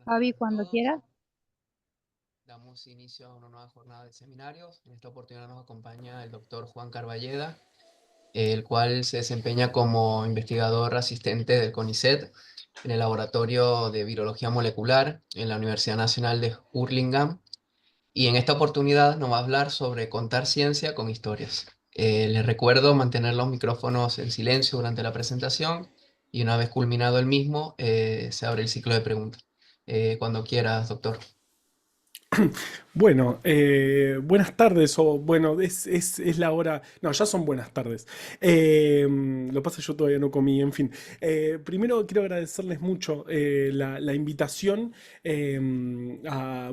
Javi, A cuando todos. quieras. Damos inicio a una nueva jornada de seminarios. En esta oportunidad nos acompaña el doctor Juan Carballeda, el cual se desempeña como investigador asistente del CONICET en el Laboratorio de Virología Molecular en la Universidad Nacional de Hurlingham. Y en esta oportunidad nos va a hablar sobre contar ciencia con historias. Les recuerdo mantener los micrófonos en silencio durante la presentación y una vez culminado el mismo, se abre el ciclo de preguntas. Cuando quieras, doctor. Bueno, buenas tardes, o bueno, es la hora, no, ya son buenas tardes. Lo que pasa es que yo todavía no comí, en fin. Primero quiero agradecerles mucho la invitación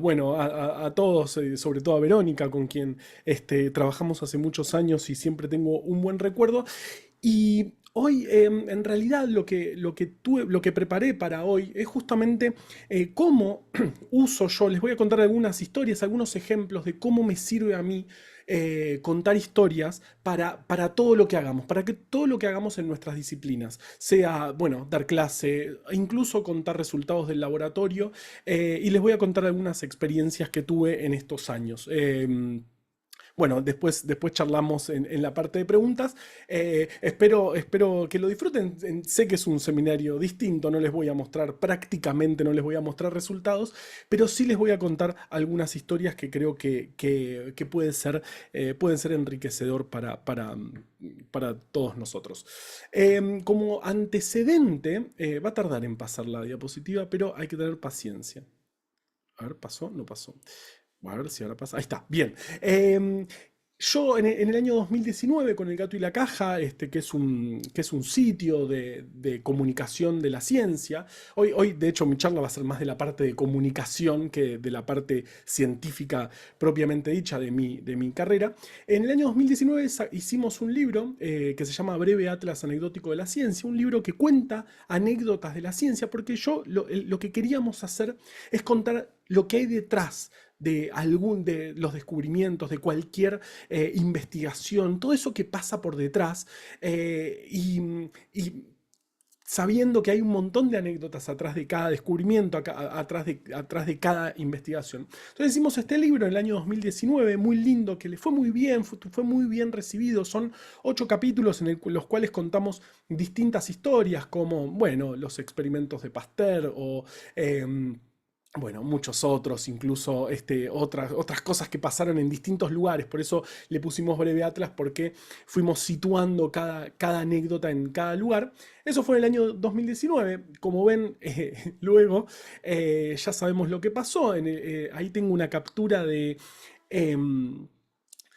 bueno, a todos, sobre todo a Verónica, con quien trabajamos hace muchos años y siempre tengo un buen recuerdo. Y hoy, en realidad, lo que preparé para hoy es justamente cómo uso yo. Les voy a contar algunas historias, algunos ejemplos de cómo me sirve a mí contar historias para todo lo que hagamos, para que todo lo que hagamos en nuestras disciplinas, sea, bueno, dar clase, incluso contar resultados del laboratorio, y les voy a contar algunas experiencias que tuve en estos años. Bueno, después charlamos en la parte de preguntas. Espero que lo disfruten. Sé que es un seminario distinto, no les voy a mostrar prácticamente, no les voy a mostrar resultados, pero sí les voy a contar algunas historias que creo que pueden ser enriquecedor para todos nosotros. Como antecedente, va a tardar en pasar la diapositiva, pero hay que tener paciencia. A ver, ¿pasó? No pasó. A ver si ahora pasa. Ahí está, bien. Yo en el año 2019 con El Gato y la Caja, que es un sitio de comunicación de la ciencia. Hoy, de hecho, mi charla va a ser más de la parte de comunicación que de la parte científica propiamente dicha de mi carrera. En el año 2019 hicimos un libro que se llama Breve Atlas Anecdótico de la Ciencia, un libro que cuenta anécdotas de la ciencia, porque lo que queríamos hacer es contar lo que hay detrás de algún de los descubrimientos, de cualquier investigación, todo eso que pasa por detrás, y sabiendo que hay un montón de anécdotas atrás de cada descubrimiento, atrás de cada investigación. Entonces hicimos este libro en el año 2019, muy lindo, que le fue muy bien, fue muy bien recibido. Son 8 capítulos los cuales contamos distintas historias, como, bueno, los experimentos de Pasteur o... bueno, muchos otros, incluso otras cosas que pasaron en distintos lugares. Por eso le pusimos Breve Atlas, porque fuimos situando cada anécdota en cada lugar. Eso fue en el año 2019. Como ven, luego ya sabemos lo que pasó. Ahí tengo una captura em,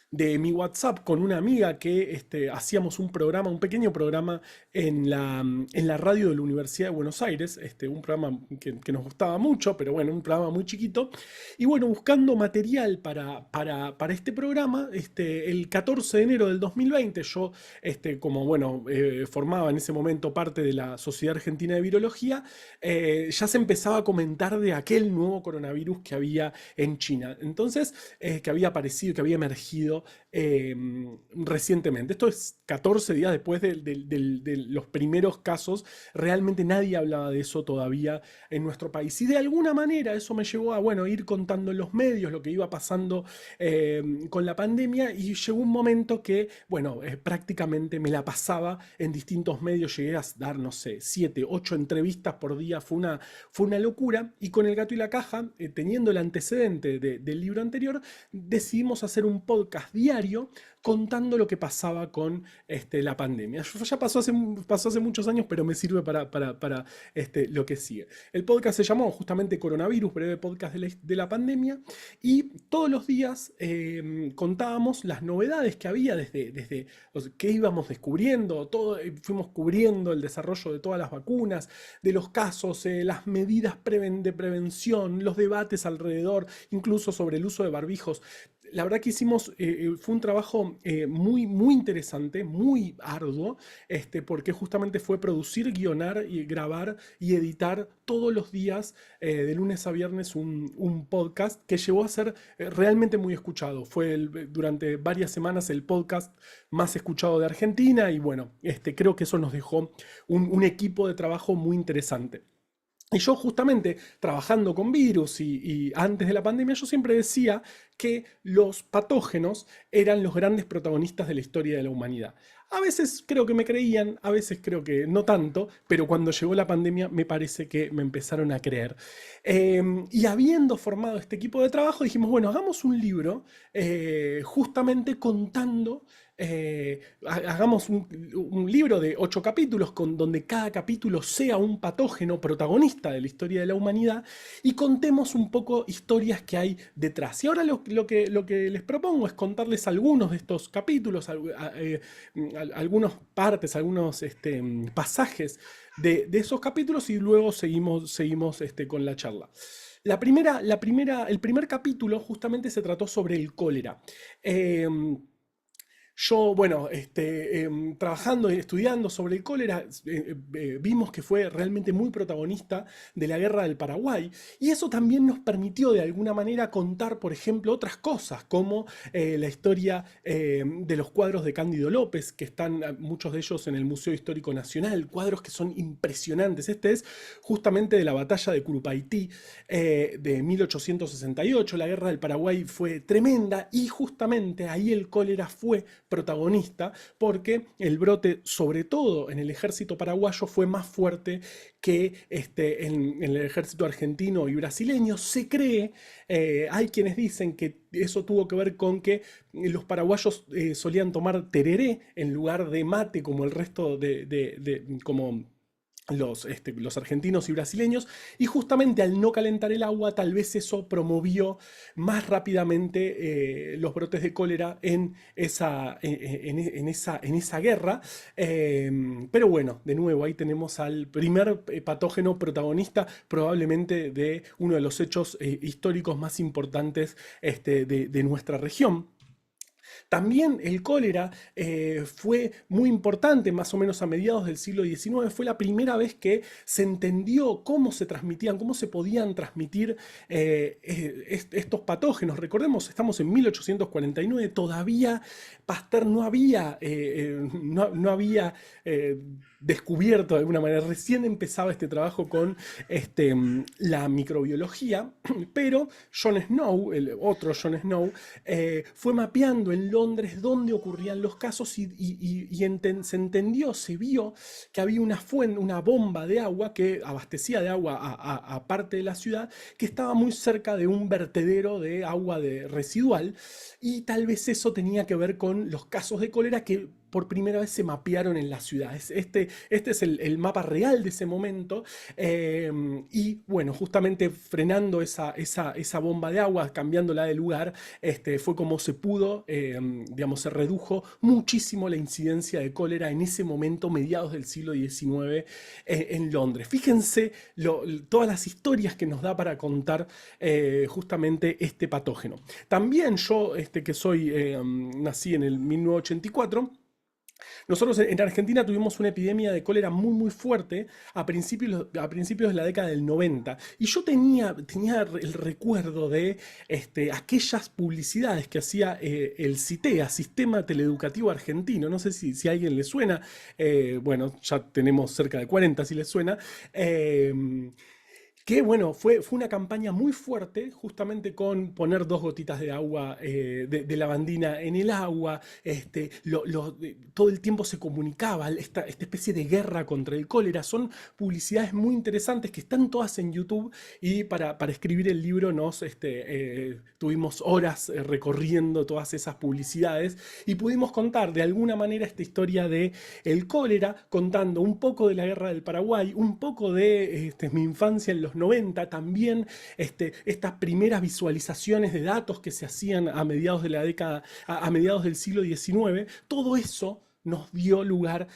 de mi WhatsApp con una amiga que hacíamos un programa, un pequeño programa en la radio de la Universidad de Buenos Aires, un programa que nos gustaba mucho, pero bueno, un programa muy chiquito. Y bueno, buscando material para este programa, el 14 de enero del 2020, yo, como bueno, formaba en ese momento parte de la Sociedad Argentina de Virología, ya se empezaba a comentar de aquel nuevo coronavirus que había en China. Entonces, que había aparecido, que había emergido recientemente. Esto es 14 días después de los primeros casos. Realmente nadie hablaba de eso todavía en nuestro país. Y de alguna manera eso me llevó a, bueno, ir contando en los medios lo que iba pasando con la pandemia, y llegó un momento que, bueno, prácticamente me la pasaba en distintos medios. Llegué a dar, no sé, 7, 8 entrevistas por día. Fue una locura. Y con El Gato y la Caja, teniendo el antecedente del libro anterior, decidimos hacer un podcast diario contando lo que pasaba con la pandemia. Ya pasó hace muchos años, pero me sirve para lo que sigue. El podcast se llamó justamente Coronavirus, breve podcast de la pandemia, y todos los días contábamos las novedades que había desde que íbamos descubriendo, fuimos cubriendo el desarrollo de todas las vacunas, de los casos, las medidas de prevención, los debates alrededor, incluso sobre el uso de barbijos. La verdad que fue un trabajo muy interesante, muy arduo, porque justamente fue producir, guionar y grabar y editar todos los días, de lunes a viernes, un podcast que llegó a ser realmente muy escuchado. Fue durante varias semanas el podcast más escuchado de Argentina, y bueno, creo que eso nos dejó un equipo de trabajo muy interesante. Y yo justamente trabajando con virus y antes de la pandemia, yo siempre decía que los patógenos eran los grandes protagonistas de la historia de la humanidad. A veces creo que me creían, a veces creo que no tanto, pero cuando llegó la pandemia me parece que me empezaron a creer. Y habiendo formado este equipo de trabajo, dijimos, bueno, hagamos un libro justamente contando hagamos un libro de 8 capítulos donde cada capítulo sea un patógeno protagonista de la historia de la humanidad y contemos un poco historias que hay detrás. Y ahora lo que les propongo es contarles algunos de estos capítulos, algunas partes, algunos pasajes de esos capítulos y luego seguimos con la charla. El primer capítulo justamente se trató sobre el cólera. Eh, yo, bueno, trabajando y estudiando sobre el cólera, vimos que fue realmente muy protagonista de la guerra del Paraguay y eso también nos permitió de alguna manera contar, por ejemplo, otras cosas como la historia de los cuadros de Cándido López, que están muchos de ellos en el Museo Histórico Nacional, cuadros que son impresionantes. Este es justamente de la batalla de Curupaití de 1868. La guerra del Paraguay fue tremenda y justamente ahí el cólera fue protagonista porque el brote, sobre todo en el ejército paraguayo, fue más fuerte que en el ejército argentino y brasileño. Se cree, hay quienes dicen que eso tuvo que ver con que los paraguayos solían tomar tereré en lugar de mate como el resto como los argentinos y brasileños, y justamente al no calentar el agua, tal vez eso promovió más rápidamente los brotes de cólera en esa guerra. Pero bueno, de nuevo, ahí tenemos al primer patógeno protagonista, probablemente de uno de los hechos históricos más importantes de nuestra región. También el cólera fue muy importante, más o menos a mediados del siglo XIX. Fue la primera vez que se entendió cómo se transmitían, cómo se podían transmitir estos patógenos. Recordemos, estamos en 1849, todavía Pasteur no había descubierto de alguna manera, recién empezaba este trabajo con la microbiología, pero John Snow, el otro John Snow, fue mapeando en Londres dónde ocurrían los casos y se entendió, se vio que había una fuente, una bomba de agua que abastecía de agua a parte de la ciudad que estaba muy cerca de un vertedero de agua residual y tal vez eso tenía que ver con los casos de cólera que por primera vez se mapearon en la ciudad. Este es el mapa real de ese momento y bueno, justamente frenando esa bomba de agua, cambiándola de lugar, fue como se pudo, digamos, se redujo muchísimo la incidencia de cólera en ese momento, mediados del siglo XIX en Londres. Fíjense todas las historias que nos da para contar justamente este patógeno. También yo, nací en el 1984. Nosotros en Argentina tuvimos una epidemia de cólera muy muy fuerte a principios de la década del 90 y yo tenía el recuerdo de aquellas publicidades que hacía el CITEA, Sistema Teleeducativo Argentino, no sé si a alguien le suena, bueno, ya tenemos cerca de 40 si le suena, que bueno, fue una campaña muy fuerte, justamente con poner 2 gotitas de agua, de lavandina en el agua, todo el tiempo se comunicaba esta especie de guerra contra el cólera. Son publicidades muy interesantes que están todas en YouTube y para escribir el libro tuvimos horas recorriendo todas esas publicidades y pudimos contar de alguna manera esta historia de el cólera, contando un poco de la guerra del Paraguay, un poco de mi infancia en los 90, también estas primeras visualizaciones de datos que se hacían a mediados de la década, a mediados del siglo XIX, todo eso nos dio lugar,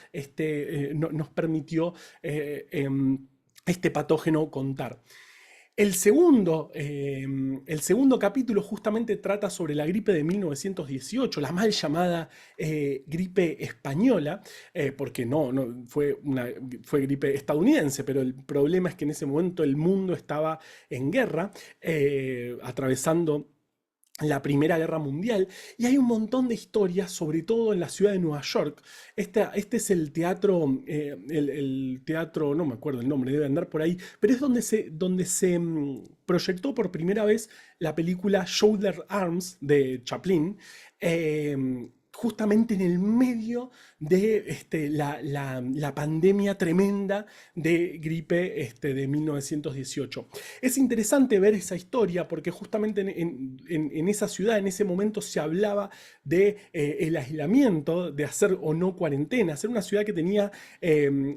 nos permitió este patógeno contar. El segundo capítulo justamente trata sobre la gripe de 1918, la mal llamada gripe española, porque no fue gripe estadounidense, pero el problema es que en ese momento el mundo estaba en guerra, atravesando la Primera Guerra Mundial, y hay un montón de historias, sobre todo en la ciudad de Nueva York. Este es el teatro, el teatro, no me acuerdo el nombre, debe andar por ahí, pero es donde se proyectó por primera vez la película Shoulder Arms de Chaplin, justamente en el medio de la pandemia tremenda de gripe de 1918. Es interesante ver esa historia porque justamente en esa ciudad, en ese momento se hablaba de el aislamiento, de hacer o no cuarentena, ser una ciudad que tenía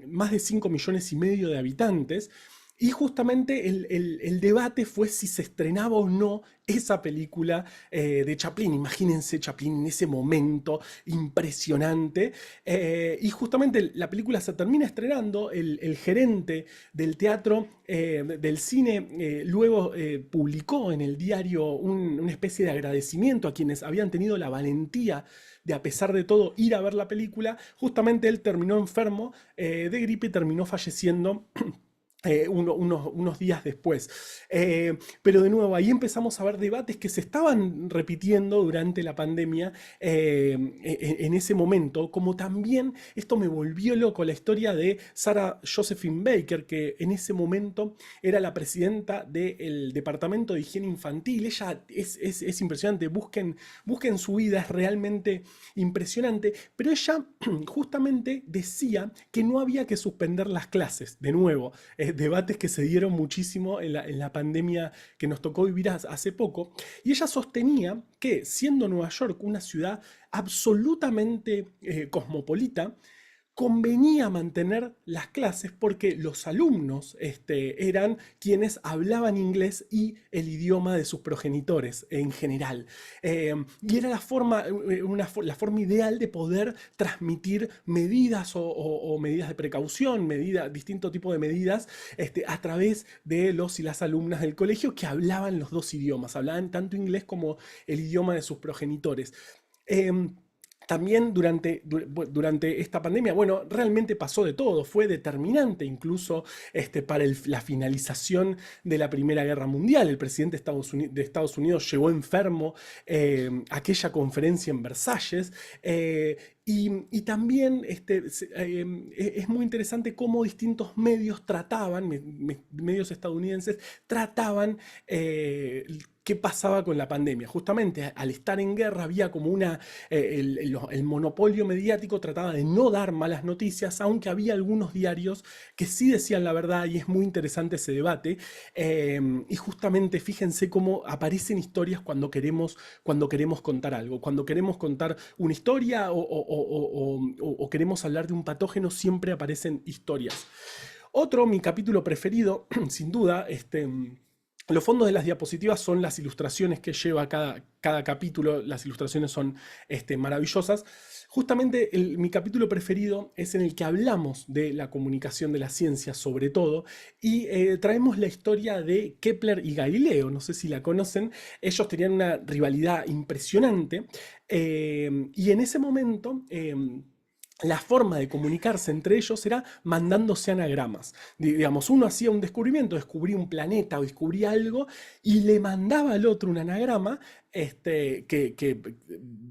más de 5,5 millones de habitantes. Y justamente el debate fue si se estrenaba o no esa película de Chaplin. Imagínense Chaplin en ese momento impresionante. Y justamente la película se termina estrenando. El gerente del teatro, del cine, luego publicó en el diario una especie de agradecimiento a quienes habían tenido la valentía de, a pesar de todo, ir a ver la película. Justamente él terminó enfermo de gripe y terminó falleciendo unos días después. Pero de nuevo, ahí empezamos a ver debates que se estaban repitiendo durante la pandemia en ese momento, como también esto me volvió loco, la historia de Sarah Josephine Baker, que en ese momento era la presidenta del Departamento de Higiene Infantil. Ella es impresionante, busquen su vida, es realmente impresionante, pero ella justamente decía que no había que suspender las clases, de nuevo, debates que se dieron muchísimo en la pandemia que nos tocó vivir hace poco, y ella sostenía que, siendo Nueva York una ciudad absolutamente cosmopolita, convenía mantener las clases porque los alumnos eran quienes hablaban inglés y el idioma de sus progenitores en general. Y era la forma ideal de poder transmitir medidas o medidas de precaución, distinto tipo de medidas, a través de los y las alumnas del colegio que hablaban los dos idiomas, hablaban tanto inglés como el idioma de sus progenitores. También durante esta pandemia, bueno, realmente pasó de todo, fue determinante incluso para la finalización de la Primera Guerra Mundial. El presidente de Estados Unidos llegó enfermo a aquella conferencia en Versalles. Y también es muy interesante cómo distintos medios trataban, medios estadounidenses, trataban qué pasaba con la pandemia. Justamente al estar en guerra había como el monopolio mediático trataba de no dar malas noticias, aunque había algunos diarios que sí decían la verdad, y es muy interesante ese debate. Y justamente fíjense cómo aparecen historias cuando queremos contar algo, cuando queremos contar una historia o queremos hablar de un patógeno, siempre aparecen historias. Mi capítulo preferido, sin duda, los fondos de las diapositivas son las ilustraciones que lleva cada capítulo. Las ilustraciones son maravillosas. Justamente mi capítulo preferido es en el que hablamos de la comunicación de la ciencia, sobre todo, y traemos la historia de Kepler y Galileo. No sé si la conocen. Ellos tenían una rivalidad impresionante, y en ese momento la forma de comunicarse entre ellos era mandándose anagramas. Digamos, uno hacía un descubrimiento, descubría un planeta o descubría algo y le mandaba al otro un anagrama, que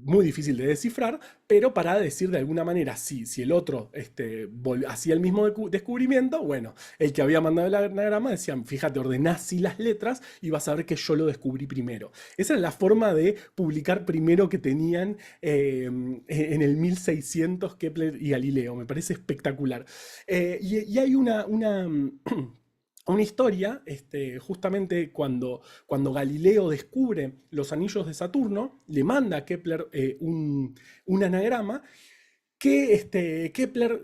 muy difícil de descifrar, pero para decir de alguna manera, si el otro hacía el mismo descubrimiento, bueno, el que había mandado el anagrama decía, fíjate, ordená así las letras y vas a ver que yo lo descubrí primero. Esa era la forma de publicar primero que tenían en el 1600 Kepler y Galileo. Me parece espectacular. Y hay una historia, justamente cuando Galileo descubre los anillos de Saturno, le manda a Kepler un anagrama que Kepler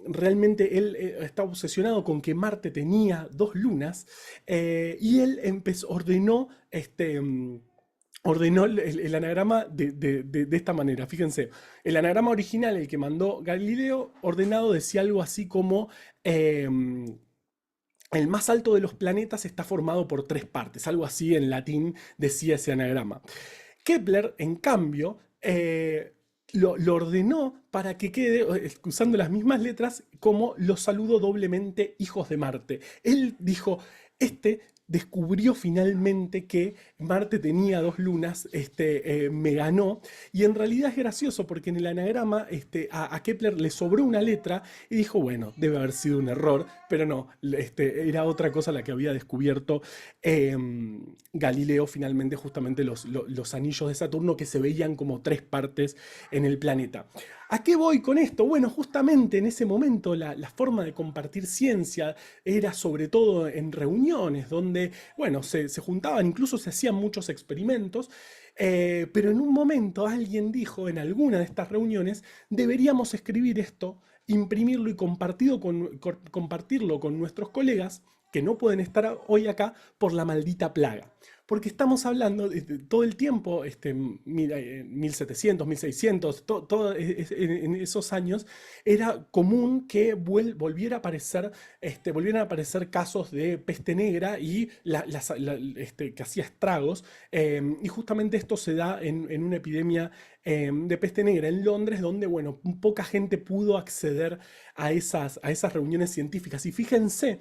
realmente, él estaba obsesionado con que Marte tenía dos lunas, y él ordenó el anagrama de esta manera. Fíjense, el anagrama original, el que mandó Galileo, ordenado decía algo así como el más alto de los planetas está formado por tres partes, algo así en latín decía ese anagrama. Kepler, en cambio, lo ordenó para que quede, usando las mismas letras, como los saludo doblemente hijos de Marte. Él dijo, descubrió finalmente que Marte tenía dos lunas, me ganó. Y en realidad es gracioso porque en el anagrama a Kepler le sobró una letra y dijo, bueno, debe haber sido un error, pero no, era otra cosa la que había descubierto eh, Galileo finalmente, justamente los anillos de Saturno que se veían como tres partes en el planeta. ¿A qué voy con esto? Bueno, justamente en ese momento la forma de compartir ciencia era sobre todo en reuniones donde, bueno, se juntaban, incluso se hacían muchos experimentos, pero en un momento alguien dijo en alguna de estas reuniones, deberíamos escribir esto, imprimirlo y compartirlo con nuestros colegas que no pueden estar hoy acá por la maldita plaga. Porque estamos hablando todo el tiempo, mira, 1700, 1600, en esos años, era común que volviera a aparecer, volvieran a aparecer casos de peste negra y que hacía estragos. Y justamente esto se da en una epidemia de peste negra en Londres, donde, bueno, poca gente pudo acceder a esas reuniones científicas. Y fíjense,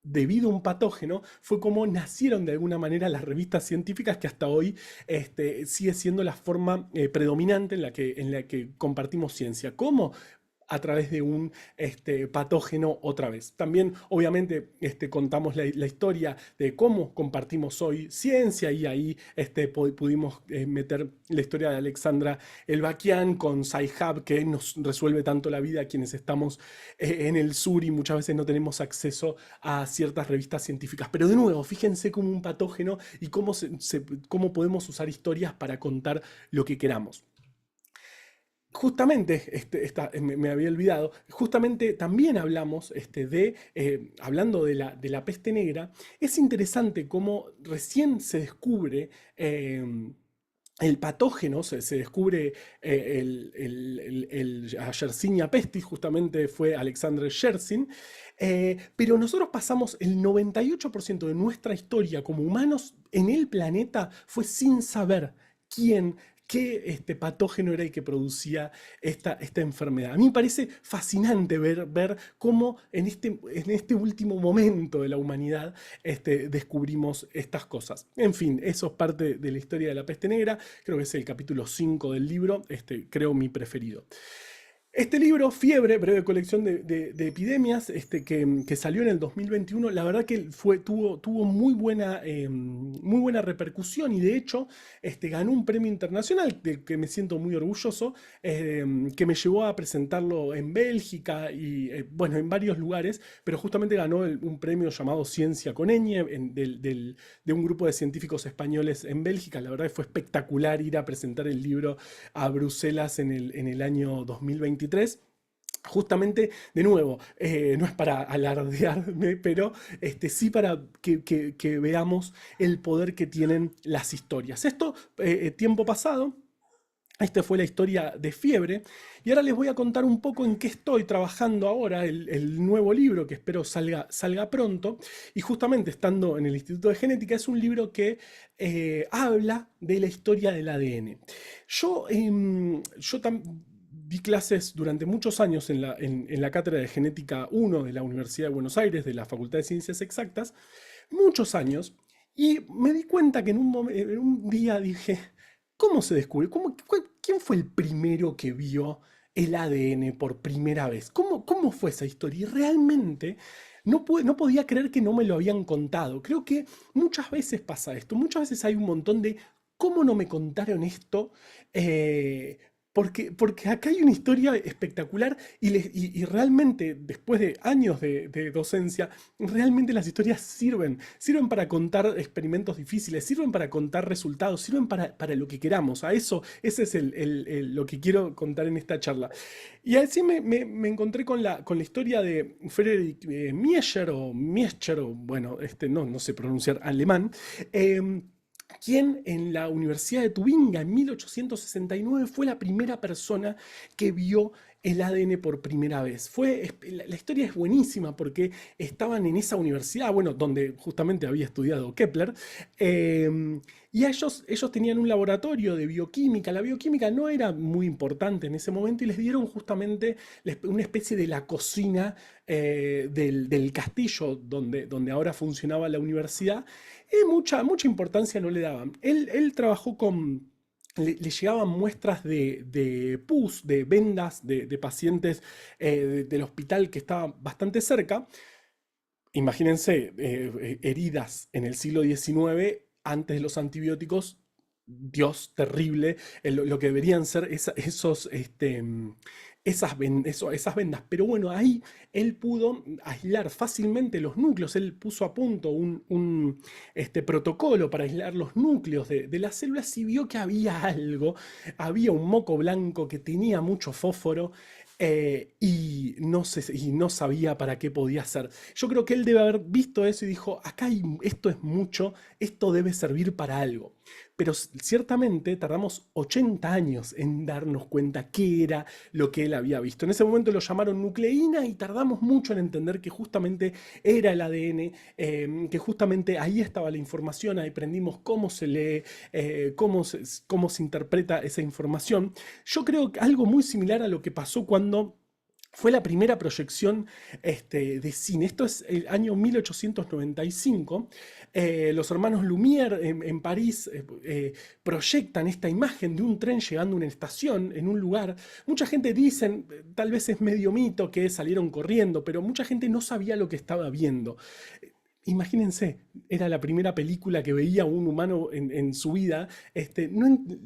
debido a un patógeno, fue como nacieron de alguna manera las revistas científicas que hasta hoy sigue siendo la forma predominante en la que compartimos ciencia. ¿Cómo? A través de un patógeno otra vez. También, obviamente, contamos la historia de cómo compartimos hoy ciencia y ahí pudimos meter la historia de Alexandra Elbakian con Sci-Hub, que nos resuelve tanto la vida a quienes estamos en el sur y muchas veces no tenemos acceso a ciertas revistas científicas. Pero de nuevo, fíjense como un patógeno y cómo podemos usar historias para contar lo que queramos. Justamente, me había olvidado, justamente también hablamos hablando de la peste negra, es interesante cómo recién se descubre el patógeno, se descubre el Yersinia pestis, justamente fue Alexander Yersin, pero nosotros pasamos el 98% de nuestra historia como humanos en el planeta fue sin saber quién, qué patógeno era el que producía esta enfermedad. A mí me parece fascinante ver cómo en este último momento de la humanidad descubrimos estas cosas. En fin, eso es parte de la historia de la peste negra, creo que es el capítulo 5 del libro, creo mi preferido. Este libro, Fiebre, breve colección de epidemias, que salió en el 2021, la verdad que tuvo muy buena repercusión y de hecho ganó un premio internacional del que me siento muy orgulloso, que me llevó a presentarlo en Bélgica y bueno, en varios lugares, pero justamente ganó un premio llamado Ciencia con ñ de un grupo de científicos españoles en Bélgica. La verdad que fue espectacular ir a presentar el libro a Bruselas en el año 2023. Justamente, de nuevo, no es para alardearme, pero sí para que veamos el poder que tienen las historias. Esto, tiempo pasado, esta fue la historia de Fiebre, y ahora les voy a contar un poco en qué estoy trabajando ahora, el nuevo libro que espero salga pronto, y justamente estando en el Instituto de Genética, es un libro que habla de la historia del ADN. Yo di clases durante muchos años en la Cátedra de Genética 1 de la Universidad de Buenos Aires, de la Facultad de Ciencias Exactas, muchos años, y me di cuenta que en un día dije, ¿cómo se descubrió? ¿Quién fue el primero que vio el ADN por primera vez? ¿Cómo fue esa historia? Y realmente no podía creer que no me lo habían contado. Creo que muchas veces pasa esto, muchas veces hay un montón de ¿cómo no me contaron esto? Porque acá hay una historia espectacular y realmente, después de años de docencia, realmente las historias sirven para contar experimentos difíciles, sirven para contar resultados, sirven para lo que queramos. Ese es lo que quiero contar en esta charla. Y así me encontré con la historia de Friedrich Miescher, o bueno, no sé pronunciar alemán, quien en la Universidad de Tubinga en 1869 fue la primera persona que vio el ADN por primera vez. La historia es buenísima porque estaban en esa universidad, bueno, donde justamente había estudiado Kepler, y ellos tenían un laboratorio de bioquímica. La bioquímica no era muy importante en ese momento y les dieron justamente una especie de la cocina del castillo donde ahora funcionaba la universidad. Y mucha importancia no le daban. Él trabajó con le llegaban muestras de pus, de vendas de pacientes del hospital que estaba bastante cerca. Imagínense, heridas en el siglo XIX, antes de los antibióticos, Dios, terrible, lo que deberían ser esas vendas. Pero bueno, ahí él pudo aislar fácilmente los núcleos, él puso a punto un protocolo para aislar los núcleos de las células y vio que había algo, había un moco blanco que tenía mucho fósforo y no sabía para qué podía ser. Yo creo que él debe haber visto eso y dijo, esto es mucho, esto debe servir para algo. Pero ciertamente tardamos 80 años en darnos cuenta qué era lo que él había visto. En ese momento lo llamaron nucleína y tardamos mucho en entender que justamente era el ADN, que justamente ahí estaba la información, ahí aprendimos cómo se lee, cómo se interpreta esa información. Yo creo que algo muy similar a lo que pasó cuando fue la primera proyección de cine. Esto es el año 1895. Los hermanos Lumière en París proyectan esta imagen de un tren llegando a una estación en un lugar. Mucha gente dice, tal vez es medio mito, que salieron corriendo, pero mucha gente no sabía lo que estaba viendo. Imagínense, era la primera película que veía un humano en su vida.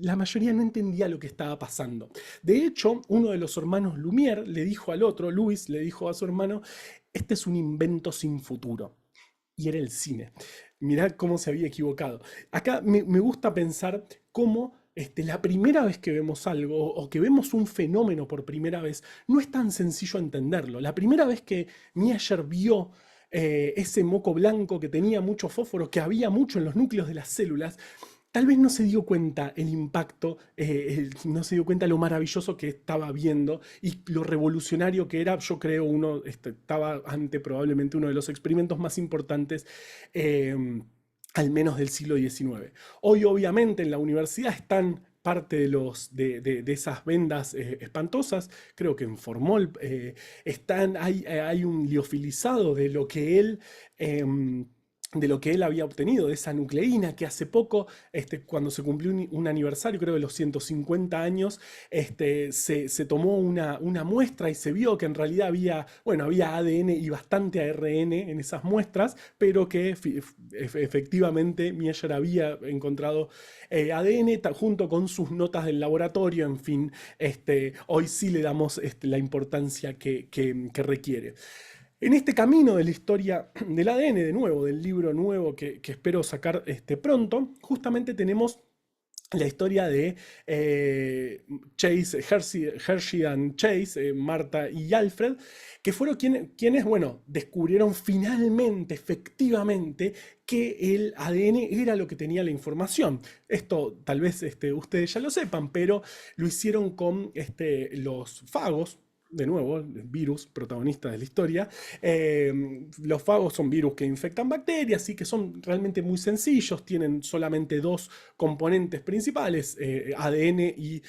La mayoría no entendía lo que estaba pasando. De hecho, uno de los hermanos Lumière le dijo al otro, Luis, le dijo a su hermano, este es un invento sin futuro. Y era el cine. Mirá cómo se había equivocado. Acá me gusta pensar cómo la primera vez que vemos algo o que vemos un fenómeno por primera vez, no es tan sencillo entenderlo. La primera vez que Miacher vio ese moco blanco que tenía mucho fósforo, que había mucho en los núcleos de las células, tal vez no se dio cuenta el impacto, no se dio cuenta lo maravilloso que estaba viendo y lo revolucionario que era. Yo creo estaba ante probablemente uno de los experimentos más importantes. Al menos del siglo XIX. Hoy obviamente en la universidad están parte de esas vendas espantosas. Creo que en Formol hay un liofilizado de lo que él había obtenido, de esa nucleína, que hace poco, cuando se cumplió un aniversario, creo de los 150 años, se tomó una muestra y se vio que en realidad había ADN y bastante ARN en esas muestras, pero que efectivamente Miacher había encontrado ADN junto con sus notas del laboratorio. En fin, hoy sí le damos la importancia que requiere. En este camino de la historia del ADN, de nuevo, del libro nuevo que espero sacar pronto, justamente tenemos la historia de Hershey and Chase, Marta y Alfred, que fueron quienes, bueno, descubrieron finalmente, efectivamente, que el ADN era lo que tenía la información. Esto tal vez ustedes ya lo sepan, pero lo hicieron con los fagos. De nuevo, el virus protagonista de la historia. Los fagos son virus que infectan bacterias y que son realmente muy sencillos, tienen solamente dos componentes principales, ADN y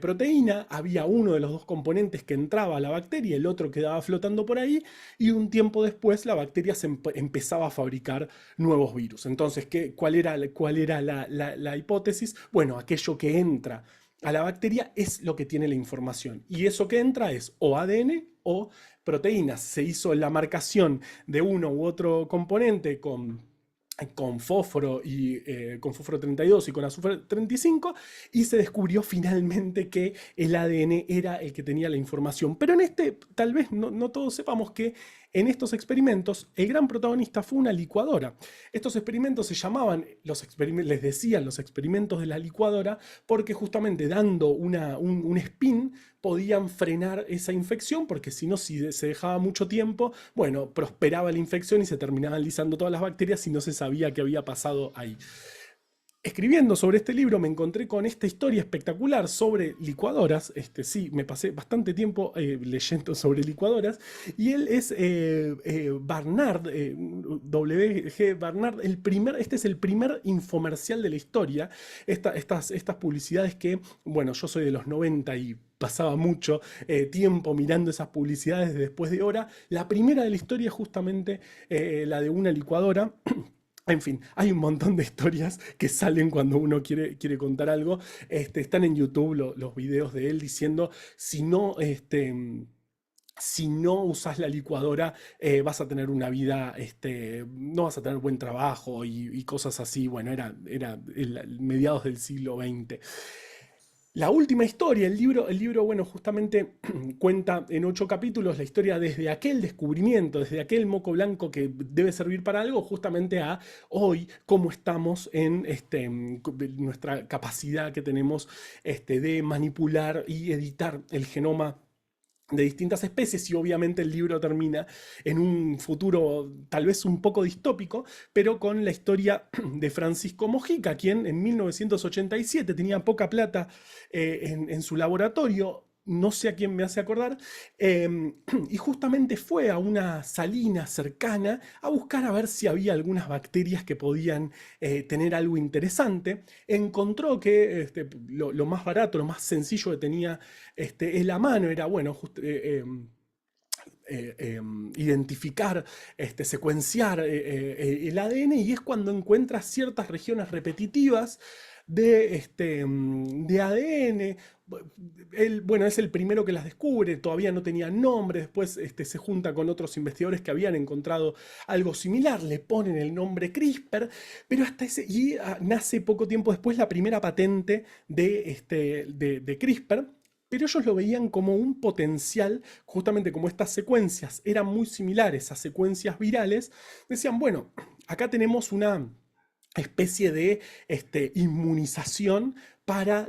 proteína. Había uno de los dos componentes que entraba a la bacteria, el otro quedaba flotando por ahí, y un tiempo después la bacteria empezaba a fabricar nuevos virus. Entonces, ¿cuál era la hipótesis? Bueno, aquello que entra a la bacteria es lo que tiene la información. Y eso que entra es o ADN o proteínas. Se hizo la marcación de uno u otro componente con fósforo con fósforo 32 y con azufre 35, y se descubrió finalmente que el ADN era el que tenía la información. Pero tal vez no todos sepamos que en estos experimentos el gran protagonista fue una licuadora. Estos experimentos se llamaban, les decían los experimentos de la licuadora, porque justamente dando un spin podían frenar esa infección, porque si no, si se dejaba mucho tiempo, bueno, prosperaba la infección y se terminaban lisando todas las bacterias y no se sabía qué había pasado ahí. escribiendo sobre este libro me encontré con esta historia espectacular sobre licuadoras. Sí, me pasé bastante tiempo leyendo sobre licuadoras. Y él es Barnard, W.G. Barnard. Este es el primer infomercial de la historia. Estas publicidades que, bueno, yo soy de los 90 y pasaba mucho tiempo mirando esas publicidades de después de hora. La primera de la historia es justamente la de una licuadora. En fin, hay un montón de historias que salen cuando uno quiere contar algo. Están en YouTube los videos de él diciendo, si no usas la licuadora, vas a tener una vida, no vas a tener buen trabajo y cosas así. Bueno, era mediados del siglo XX. La última historia, el libro, bueno, justamente cuenta en 8 capítulos la historia desde aquel descubrimiento, desde aquel moco blanco que debe servir para algo, justamente a hoy, cómo estamos en nuestra capacidad que tenemos de manipular y editar el genoma de distintas especies. Y obviamente el libro termina en un futuro tal vez un poco distópico, pero con la historia de Francisco Mojica, quien en 1987 tenía poca plata en su laboratorio. No sé a quién me hace acordar, y justamente fue a una salina cercana a buscar a ver si había algunas bacterias que podían tener algo interesante. Encontró que lo más barato, lo más sencillo que tenía en la mano era, bueno, identificar, secuenciar el ADN, y es cuando encuentra ciertas regiones repetitivas de ADN. Él, bueno, es el primero que las descubre, todavía no tenía nombre. Después se junta con otros investigadores que habían encontrado algo similar, le ponen el nombre CRISPR, pero nace poco tiempo después la primera patente de CRISPR. Pero ellos lo veían como un potencial, justamente como estas secuencias eran muy similares a secuencias virales. Decían, bueno, acá tenemos una especie de inmunización para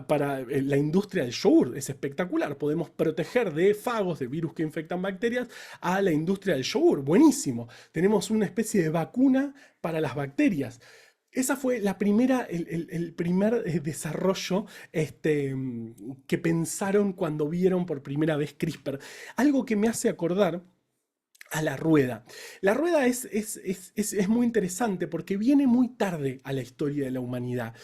para la industria del yogur. Es espectacular. Podemos proteger de fagos, de virus que infectan bacterias, a la industria del yogur. Buenísimo. Tenemos una especie de vacuna para las bacterias. Esa fue el primer desarrollo que pensaron cuando vieron por primera vez CRISPR. Algo que me hace acordar a la rueda. La rueda es muy interesante porque viene muy tarde a la historia de la humanidad.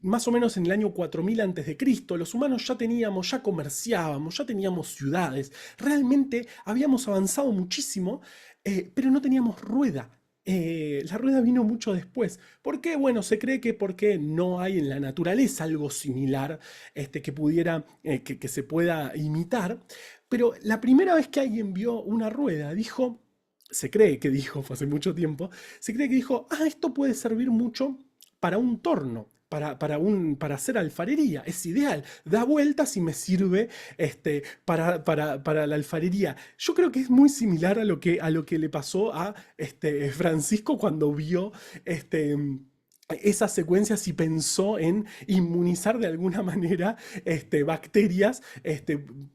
Más o menos en el año 4000 antes de Cristo, los humanos ya comerciábamos, ya teníamos ciudades. Realmente habíamos avanzado muchísimo, pero no teníamos rueda. La rueda vino mucho después. ¿Por qué? Bueno, se cree que porque no hay en la naturaleza algo similar que se pueda imitar. Pero la primera vez que alguien vio una rueda, se cree que dijo, fue hace mucho tiempo, se cree que dijo, esto puede servir mucho para un torno. Para hacer alfarería, es ideal, da vueltas y me sirve para la alfarería. Yo creo que es muy similar a lo que le pasó a Francisco cuando vio esas secuencias y pensó en inmunizar de alguna manera bacterias,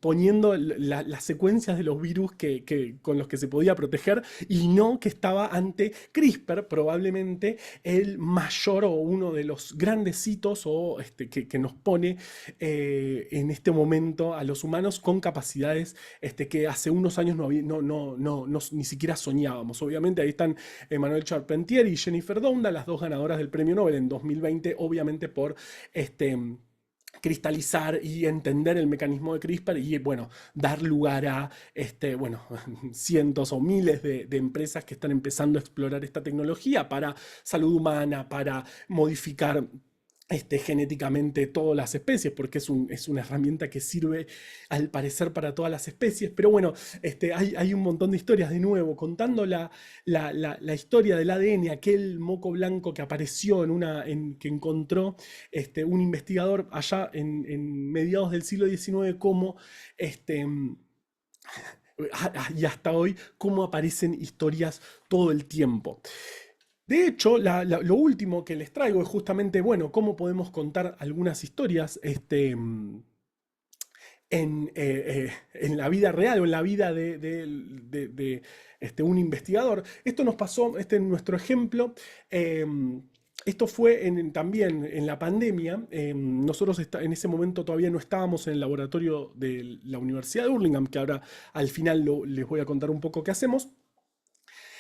poniendo las secuencias de los virus con los que se podía proteger, y no que estaba ante CRISPR, probablemente el mayor o uno de los grandes hitos que nos pone en este momento a los humanos con capacidades que hace unos años ni siquiera soñábamos. Obviamente ahí están Emmanuel Charpentier y Jennifer Doudna, las dos ganadoras del premio Nobel en 2020, obviamente por cristalizar y entender el mecanismo de CRISPR y, bueno, dar lugar a cientos o miles de empresas que están empezando a explorar esta tecnología para salud humana, para modificar genéticamente todas las especies, porque es una herramienta que sirve al parecer para todas las especies. Pero bueno, hay un montón de historias, de nuevo, contando la historia del ADN, aquel moco blanco que apareció que encontró un investigador allá en mediados del siglo XIX, como y hasta hoy, cómo aparecen historias todo el tiempo. De hecho, lo último que les traigo es justamente, bueno, cómo podemos contar algunas historias en la vida real o en la vida un investigador. Esto nos pasó, este es nuestro ejemplo. Esto fue también en la pandemia. Nosotros en ese momento todavía no estábamos en el laboratorio de la Universidad de Hurlingham, que ahora al final les voy a contar un poco qué hacemos.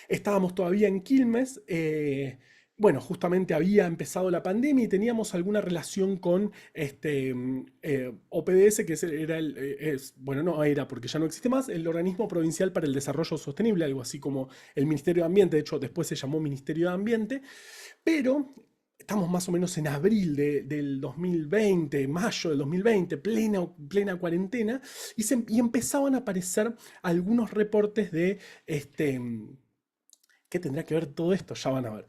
Estábamos todavía en Quilmes. Bueno, justamente había empezado la pandemia y teníamos alguna relación con OPDS, que era bueno, no era porque ya no existe más, el Organismo Provincial para el Desarrollo Sostenible, algo así como el Ministerio de Ambiente. De hecho, después se llamó Ministerio de Ambiente, pero estamos más o menos en abril del 2020, mayo del 2020, plena cuarentena, y empezaban a aparecer algunos reportes de ¿qué tendrá que ver todo esto? Ya van a ver.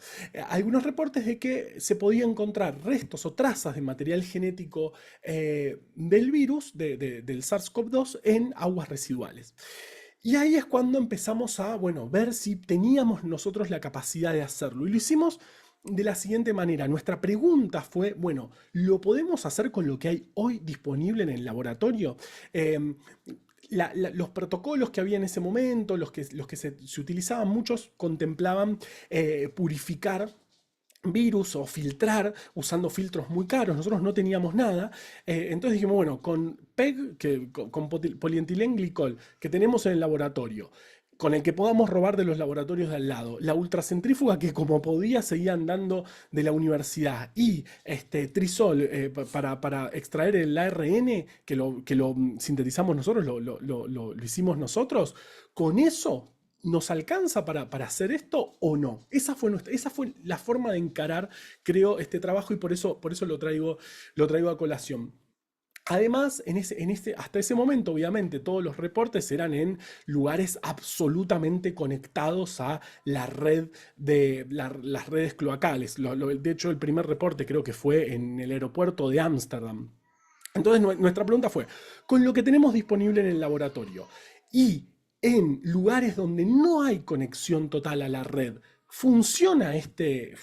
Algunos reportes de que se podía encontrar restos o trazas de material genético del virus, del SARS-CoV-2, en aguas residuales. Y ahí es cuando empezamos a, bueno, ver si teníamos nosotros la capacidad de hacerlo. Y lo hicimos de la siguiente manera. Nuestra pregunta fue, bueno, ¿lo podemos hacer con lo que hay hoy disponible en el laboratorio? Los protocolos que había en ese momento, los que se utilizaban, muchos contemplaban purificar virus o filtrar usando filtros muy caros. Nosotros no teníamos nada. Entonces dijimos, bueno, con PEG, con polietilenglicol, que tenemos en el laboratorio, con el que podamos robar de los laboratorios de al lado, la ultracentrífuga que como podía seguían dando de la universidad, y trisol para extraer el ARN, que lo sintetizamos nosotros, lo hicimos nosotros. Con eso ¿nos alcanza para hacer esto o no? Esa fue la forma de encarar, creo, este trabajo, y por eso lo traigo a colación. Además, hasta ese momento, obviamente, todos los reportes eran en lugares absolutamente conectados a la red las redes cloacales. De hecho, el primer reporte creo que fue en el aeropuerto de Ámsterdam. Entonces, nuestra pregunta fue, con lo que tenemos disponible en el laboratorio y en lugares donde no hay conexión total a la red, ¿funciona este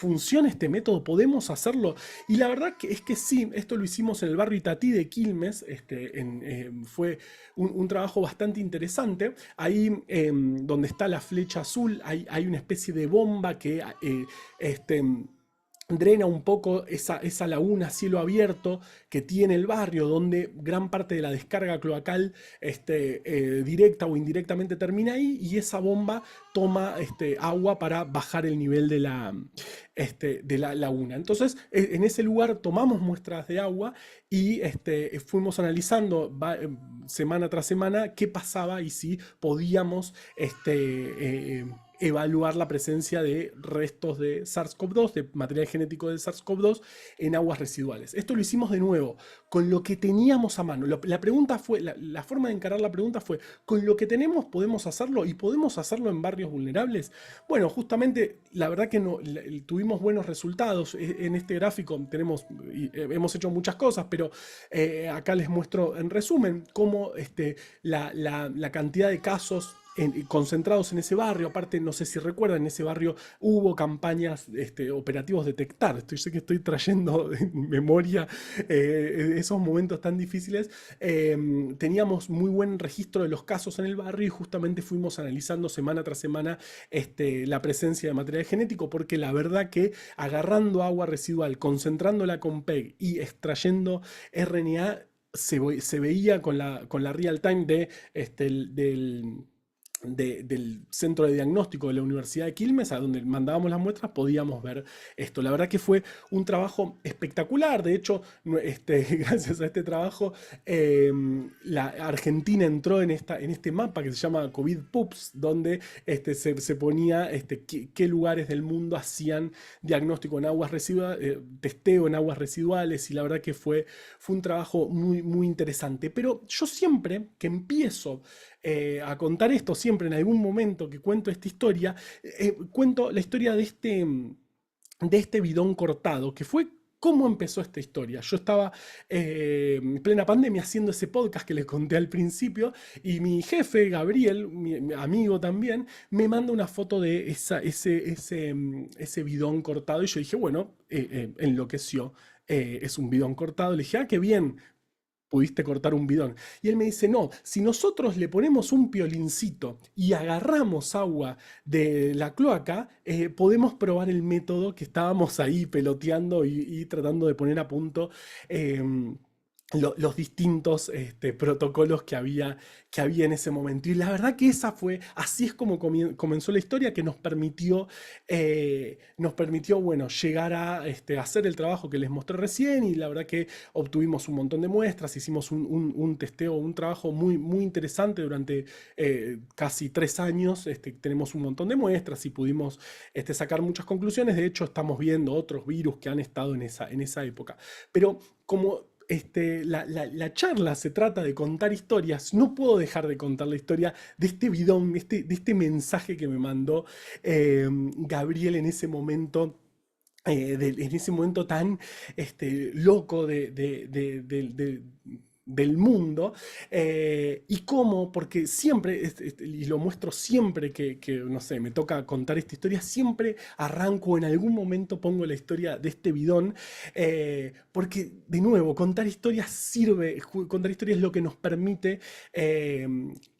método? ¿Podemos hacerlo? Y la verdad es que sí. Esto lo hicimos en el barrio Itatí de Quilmes. Fue un trabajo bastante interesante. Ahí donde está la flecha azul hay una especie de bomba que este, drena un poco esa laguna a cielo abierto que tiene el barrio, donde gran parte de la descarga cloacal directa o indirectamente termina ahí, y esa bomba toma agua para bajar el nivel de la laguna. Entonces, en ese lugar tomamos muestras de agua y fuimos analizando semana tras semana qué pasaba y si podíamos evaluar la presencia de restos de SARS-CoV-2, de material genético de SARS-CoV-2 en aguas residuales. Esto lo hicimos de nuevo con lo que teníamos a mano. La pregunta fue, la forma de encarar la pregunta fue, ¿con lo que tenemos podemos hacerlo y podemos hacerlo en barrios vulnerables? Bueno, justamente la verdad que no, tuvimos buenos resultados. En este gráfico hemos hecho muchas cosas, pero acá les muestro en resumen cómo la cantidad de casos concentrados en ese barrio. Aparte, no sé si recuerdan, en ese barrio hubo campañas, operativos Detectar. Sé que estoy trayendo en memoria esos momentos tan difíciles. Teníamos muy buen registro de los casos en el barrio, y justamente fuimos analizando semana tras semana la presencia de material genético, porque la verdad que agarrando agua residual, concentrándola con PEG y extrayendo RNA, se veía con la real time del centro de diagnóstico de la Universidad de Quilmes, a donde mandábamos las muestras, podíamos ver esto. La verdad que fue un trabajo espectacular. De hecho, gracias a este trabajo, la Argentina entró en este mapa que se llama COVID Pups, donde se ponía qué lugares del mundo hacían diagnóstico en aguas residuales, testeo en aguas residuales, y la verdad que fue un trabajo muy, muy interesante. Pero yo siempre que empiezo a contar esto, siempre en algún momento que cuento esta historia, cuento la historia de este bidón cortado, que fue cómo empezó esta historia. Yo estaba en plena pandemia haciendo ese podcast que les conté al principio, y mi jefe, Gabriel, mi amigo también, me manda una foto de ese bidón cortado, y yo dije, bueno, enloqueció. Es un bidón cortado. Le dije, ah, qué bien. pudiste cortar un bidón. Y él me dice, no, si nosotros le ponemos un piolincito y agarramos agua de la cloaca, podemos probar el método que estábamos ahí peloteando y tratando de poner a punto. Los distintos protocolos que había en ese momento. Y la verdad que así es como comenzó la historia, que nos permitió bueno, llegar a hacer el trabajo que les mostré recién, y la verdad que obtuvimos un montón de muestras, hicimos un testeo, un trabajo muy, muy interesante durante casi 3 años. Tenemos un montón de muestras y pudimos sacar muchas conclusiones. De hecho, estamos viendo otros virus que han estado en esa época. Pero como la charla se trata de contar historias, no puedo dejar de contar la historia de este bidón, de este mensaje que me mandó Gabriel en ese momento. En ese momento tan loco del mundo. Y cómo, porque siempre, y lo muestro siempre no sé, me toca contar esta historia, siempre arranco, en algún momento pongo la historia de este bidón, porque de nuevo, contar historias sirve, contar historias es lo que nos permite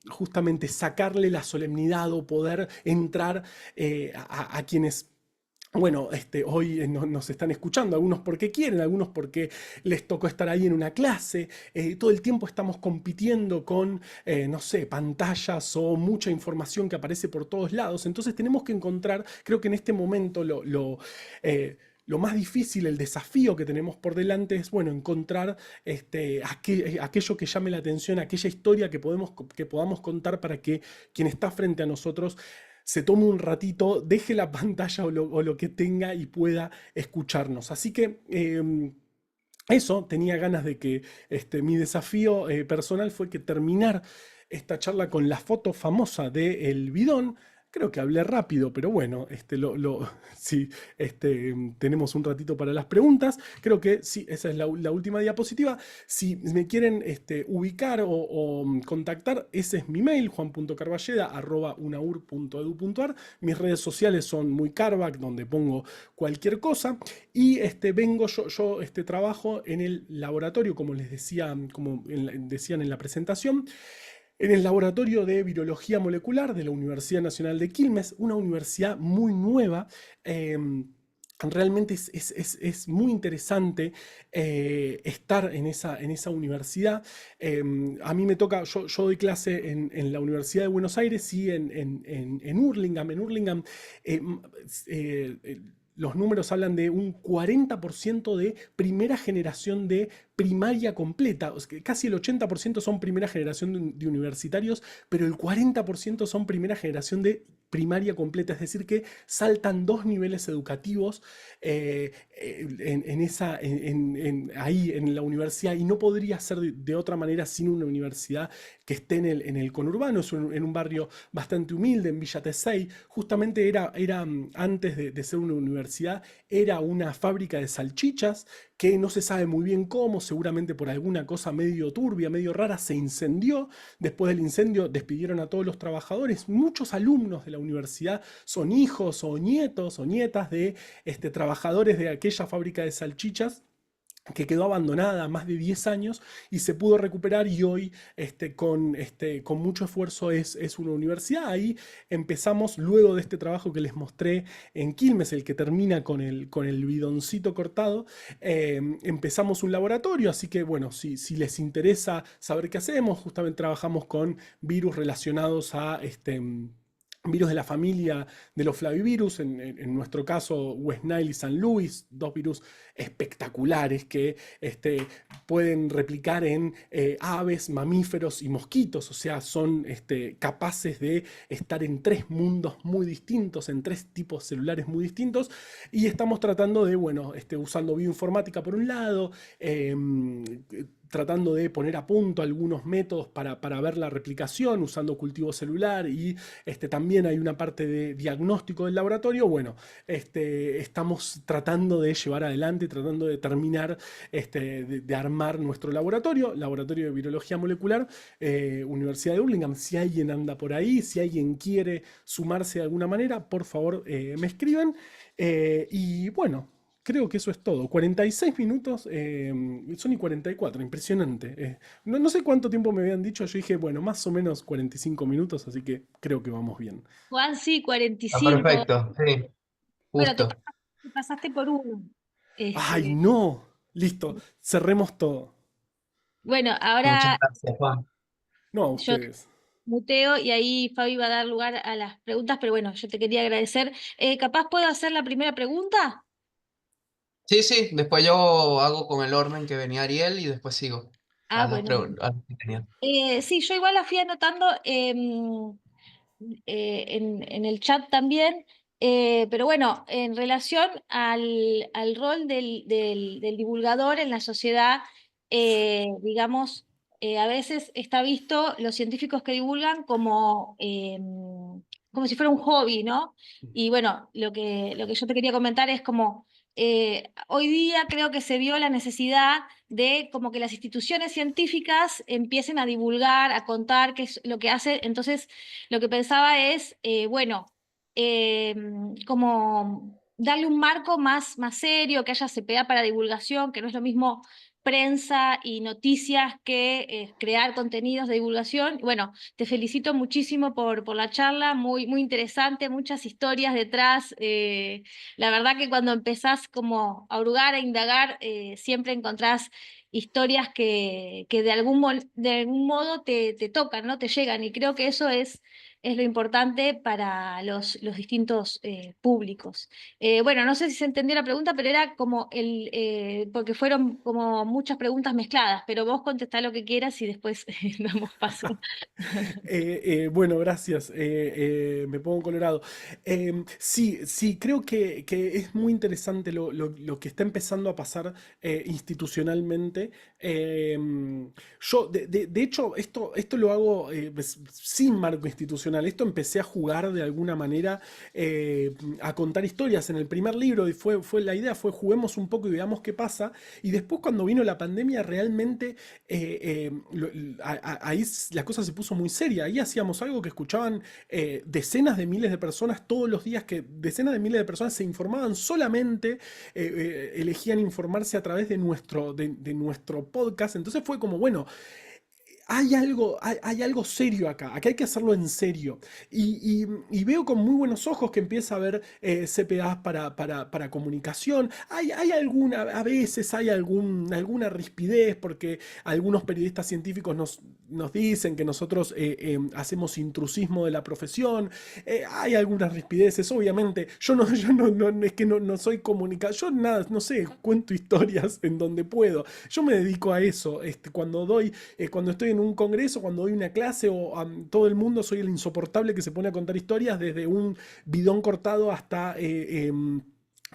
justamente sacarle la solemnidad o poder entrar a quienes bueno, hoy nos están escuchando, algunos porque quieren, algunos porque les tocó estar ahí en una clase. Todo el tiempo estamos compitiendo con, no sé, pantallas o mucha información que aparece por todos lados. Entonces tenemos que encontrar, creo que en este momento lo más difícil, el desafío que tenemos por delante es, bueno, encontrar aquello que llame la atención, aquella historia que podamos contar para que quien está frente a nosotros se tome un ratito, deje la pantalla o lo que tenga y pueda escucharnos. Así que eso, tenía ganas de que mi desafío personal fue que terminar esta charla con la foto famosa del bidón. Creo que hablé rápido, pero bueno, si tenemos un ratito para las preguntas, creo que sí, esa es la última diapositiva. Si me quieren ubicar o contactar, ese es mi mail, juan.carballeda@unaur.edu.ar. Mis redes sociales son muy carbac, donde pongo cualquier cosa. Y yo trabajo en el laboratorio, como les decía, decían en la presentación, en el Laboratorio de Virología Molecular de la Universidad Nacional de Quilmes, una universidad muy nueva. Realmente es muy interesante estar en esa universidad. A mí me toca, yo doy clase en la Universidad de Buenos Aires y en Hurlingham. En Hurlingham eh, eh, los números hablan de un 40% de primera generación de primaria completa. O sea, que casi el 80% son primera generación de universitarios, pero el 40% son primera generación de primaria completa, es decir, que saltan 2 niveles educativos ahí en la universidad, y no podría ser de otra manera sin una universidad que esté en el conurbano. En un barrio bastante humilde, en Villa Tesey. Justamente era antes de ser una universidad, era una fábrica de salchichas que no se sabe muy bien cómo, seguramente por alguna cosa medio turbia, medio rara, se incendió. Después del incendio despidieron a todos los trabajadores. Muchos alumnos de la universidad son hijos o nietos o nietas de trabajadores de aquella fábrica de salchichas que quedó abandonada más de 10 años y se pudo recuperar, y hoy con mucho esfuerzo es una universidad. Ahí empezamos, luego de este trabajo que les mostré en Quilmes, el que termina con el bidoncito cortado, empezamos un laboratorio. Así que bueno, si les interesa saber qué hacemos, justamente trabajamos con virus relacionados a virus de la familia de los flavivirus, en nuestro caso West Nile y San Luis, dos virus espectaculares que pueden replicar en aves, mamíferos y mosquitos. O sea, son capaces de estar en 3 mundos muy distintos, en 3 tipos celulares muy distintos. Y estamos tratando de, bueno, usando bioinformática por un lado, tratando de poner a punto algunos métodos para ver la replicación usando cultivo celular, y también hay una parte de diagnóstico del laboratorio. Bueno, estamos tratando de llevar adelante, tratando de terminar de armar nuestro laboratorio de virología molecular, Universidad de Hurlingham. Si alguien anda por ahí, si alguien quiere sumarse de alguna manera, por favor me escriben. Y bueno, creo que eso es todo. 46 minutos, son y 44, impresionante. No sé cuánto tiempo me habían dicho, yo dije, bueno, más o menos 45 minutos, así que creo que vamos bien. Juan, sí, Ah, 45. perfecto, sí, Bueno, justo. te pasaste por uno. ¡Ay, Este, no! Listo, cerremos todo. bueno, Muchas ahora gracias, Juan. No, a yo ustedes. muteo y ahí Fabi va a dar lugar a las preguntas, pero bueno, yo te quería agradecer. ¿Capaz puedo hacer la primera pregunta? Sí, sí, después yo hago con el orden que venía Ariel y después sigo Ah, a las bueno. preguntas que tenía. Sí, yo igual la fui anotando en el chat también, pero bueno, en relación al rol del divulgador en la sociedad, digamos, a veces está visto los científicos que divulgan como si fuera un hobby, ¿no? Y bueno, lo que yo te quería comentar es como hoy día creo que se vio la necesidad de como que las instituciones científicas empiecen a divulgar, a contar qué es lo que hacen. Entonces, lo que pensaba es, bueno, eh, como darle un marco más serio, que haya CPA para divulgación, que no es lo mismo prensa y noticias que crear contenidos de divulgación. Bueno, te felicito muchísimo por la charla, muy interesante, muchas historias detrás. La verdad que cuando empezás como a hurgar, a indagar, siempre encontrás historias que de algún modo te tocan, ¿no? Te llegan, y creo que eso es lo importante para los distintos públicos. Bueno, no sé si se entendió la pregunta, pero era como porque fueron como muchas preguntas mezcladas, pero vos contestá lo que quieras y después damos paso. Bueno, gracias. Me pongo colorado. Sí, sí, creo que es muy interesante lo que está empezando a pasar institucionalmente. De hecho, esto lo hago sin marco institucional. Esto empecé a jugar de alguna manera, a contar historias. En el primer libro y fue la idea, fue juguemos un poco y veamos qué pasa. Y después cuando vino la pandemia, realmente ahí la cosa se puso muy seria. Ahí hacíamos algo que escuchaban decenas de miles de personas todos los días, que decenas de miles de personas se informaban solamente, elegían informarse a través de nuestro podcast. Entonces fue como, bueno, hay algo serio acá, hay que hacerlo en serio. Y veo con muy buenos ojos que empieza a haber CPAs para comunicación. Hay alguna, a veces hay alguna rispidez porque algunos periodistas científicos nos dicen que nosotros hacemos intrusismo de la profesión. Hay algunas rispideces, obviamente. Es que no soy comunicador, yo nada, no sé, cuento historias en donde puedo. Yo me dedico a eso. Cuando estoy en un congreso, cuando doy una clase o a todo el mundo, soy el insoportable que se pone a contar historias desde un bidón cortado hasta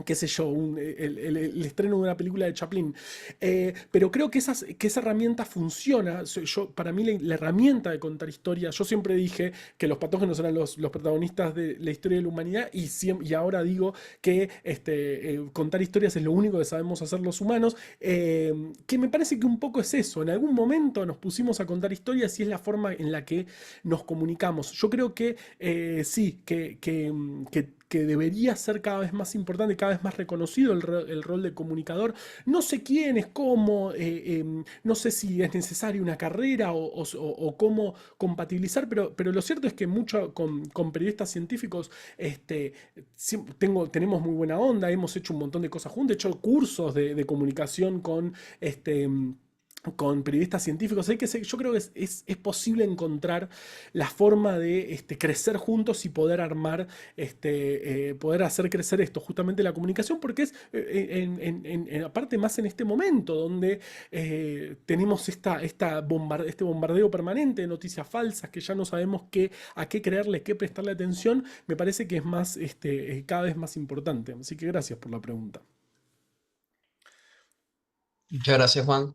qué sé yo, el estreno de una película de Chaplin. Pero creo que esa herramienta funciona. Para mí la herramienta de contar historias, yo siempre dije que los patógenos eran los protagonistas de la historia de la humanidad y ahora digo que contar historias es lo único que sabemos hacer los humanos, que me parece que un poco es eso. En algún momento nos pusimos a contar historias y es la forma en la que nos comunicamos. Yo creo que sí, que debería ser cada vez más importante, cada vez más reconocido el rol de comunicador. No sé quién es, cómo, no sé si es necesaria una carrera o cómo compatibilizar, pero lo cierto es que mucho con periodistas científicos tenemos muy buena onda, hemos hecho un montón de cosas juntos, he hecho cursos de comunicación con periodistas científicos. Yo creo que es posible encontrar la forma de crecer juntos y poder armar, poder hacer crecer esto, justamente la comunicación, porque es, aparte más en este momento, donde tenemos este bombardeo permanente de noticias falsas, que ya no sabemos a qué creerle, qué prestarle atención. Me parece que es más, cada vez más importante. Así que gracias por la pregunta. Muchas gracias, Juan.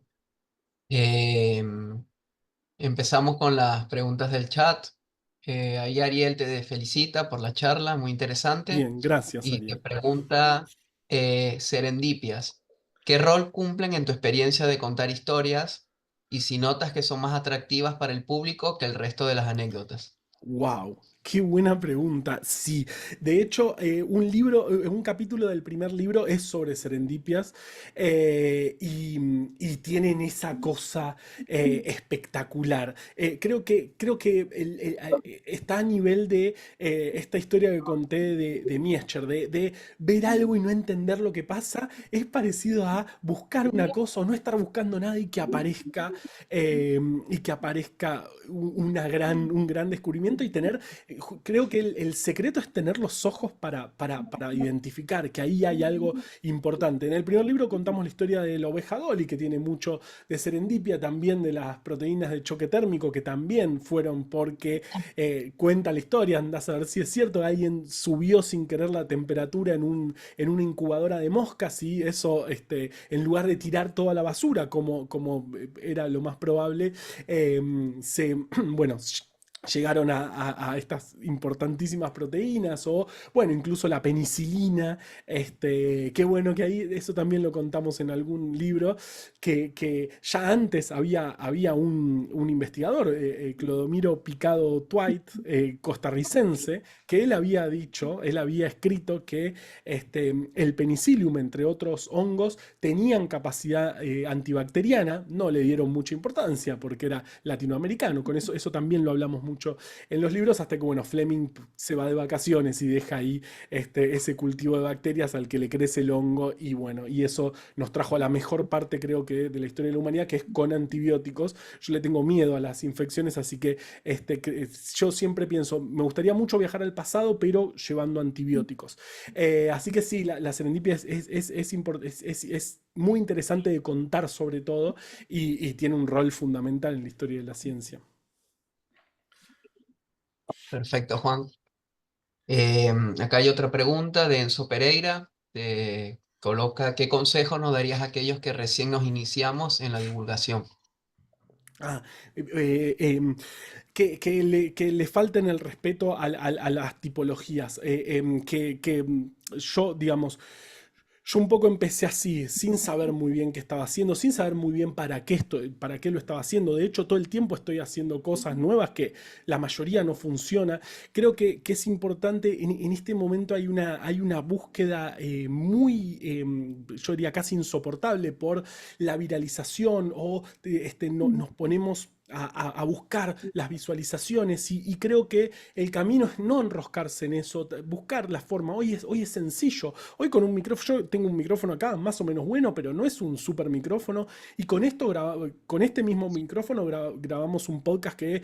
Em, Empezamos con las preguntas del chat. Ahí Ariel te felicita por la charla, muy interesante. Bien, gracias, Y te Ariel. pregunta, serendipias, ¿qué rol cumplen en tu experiencia de contar historias y si notas que son más atractivas para el público que el resto de las anécdotas? Wow. Qué buena pregunta. Sí, de hecho, un capítulo del primer libro es sobre serendipias y tienen esa cosa espectacular. Creo que está a nivel de esta historia que conté de Miescher, de ver algo y no entender lo que pasa. Es parecido a buscar una cosa o no estar buscando nada eh, y que aparezca un gran descubrimiento y tener creo que el secreto es tener los ojos para identificar que ahí hay algo importante. En el primer libro contamos la historia de la oveja Dolly, que tiene mucho de serendipia, también de las proteínas de choque térmico, que también fueron porque cuenta la historia, andás a ver si es cierto, alguien subió sin querer la temperatura en una incubadora de moscas y eso, en lugar de tirar toda la basura, como era lo más probable, bueno, llegaron a estas importantísimas proteínas o, bueno, incluso la penicilina, qué bueno que ahí, eso también lo contamos en algún libro, que ya antes había un investigador, Clodomiro Picado Twite, costarricense, que él había dicho, él había escrito que el penicillium, entre otros hongos, tenían capacidad antibacteriana, no le dieron mucha importancia porque era latinoamericano, con eso también lo hablamos mucho en los libros, hasta que bueno, Fleming se va de vacaciones y deja ahí ese cultivo de bacterias al que le crece el hongo y bueno, y eso nos trajo a la mejor parte creo que de la historia de la humanidad, que es con antibióticos. Yo le tengo miedo a las infecciones, así que yo siempre pienso, me gustaría mucho viajar al pasado, pero llevando antibióticos. Así que sí, la serendipia es muy interesante de contar sobre todo y tiene un rol fundamental en la historia de la ciencia. Perfecto, Juan. Acá hay otra pregunta de Enzo Pereira. Coloca, ¿qué consejo nos darías a aquellos que recién nos iniciamos en la divulgación? Ah, que le falten el respeto a las tipologías. Yo, digamos, yo un poco empecé así, sin saber muy bien qué estaba haciendo, sin saber muy bien para qué lo estaba haciendo. De hecho, todo el tiempo estoy haciendo cosas nuevas que la mayoría no funciona. Creo que es importante, en este momento hay una búsqueda yo diría casi insoportable por la viralización o nos ponemos a buscar las visualizaciones y creo que el camino es no enroscarse en eso, buscar la forma. Hoy es sencillo. Hoy con un micrófono, yo tengo un micrófono acá más o menos bueno, pero no es un super micrófono. Y con este mismo micrófono grabamos un podcast que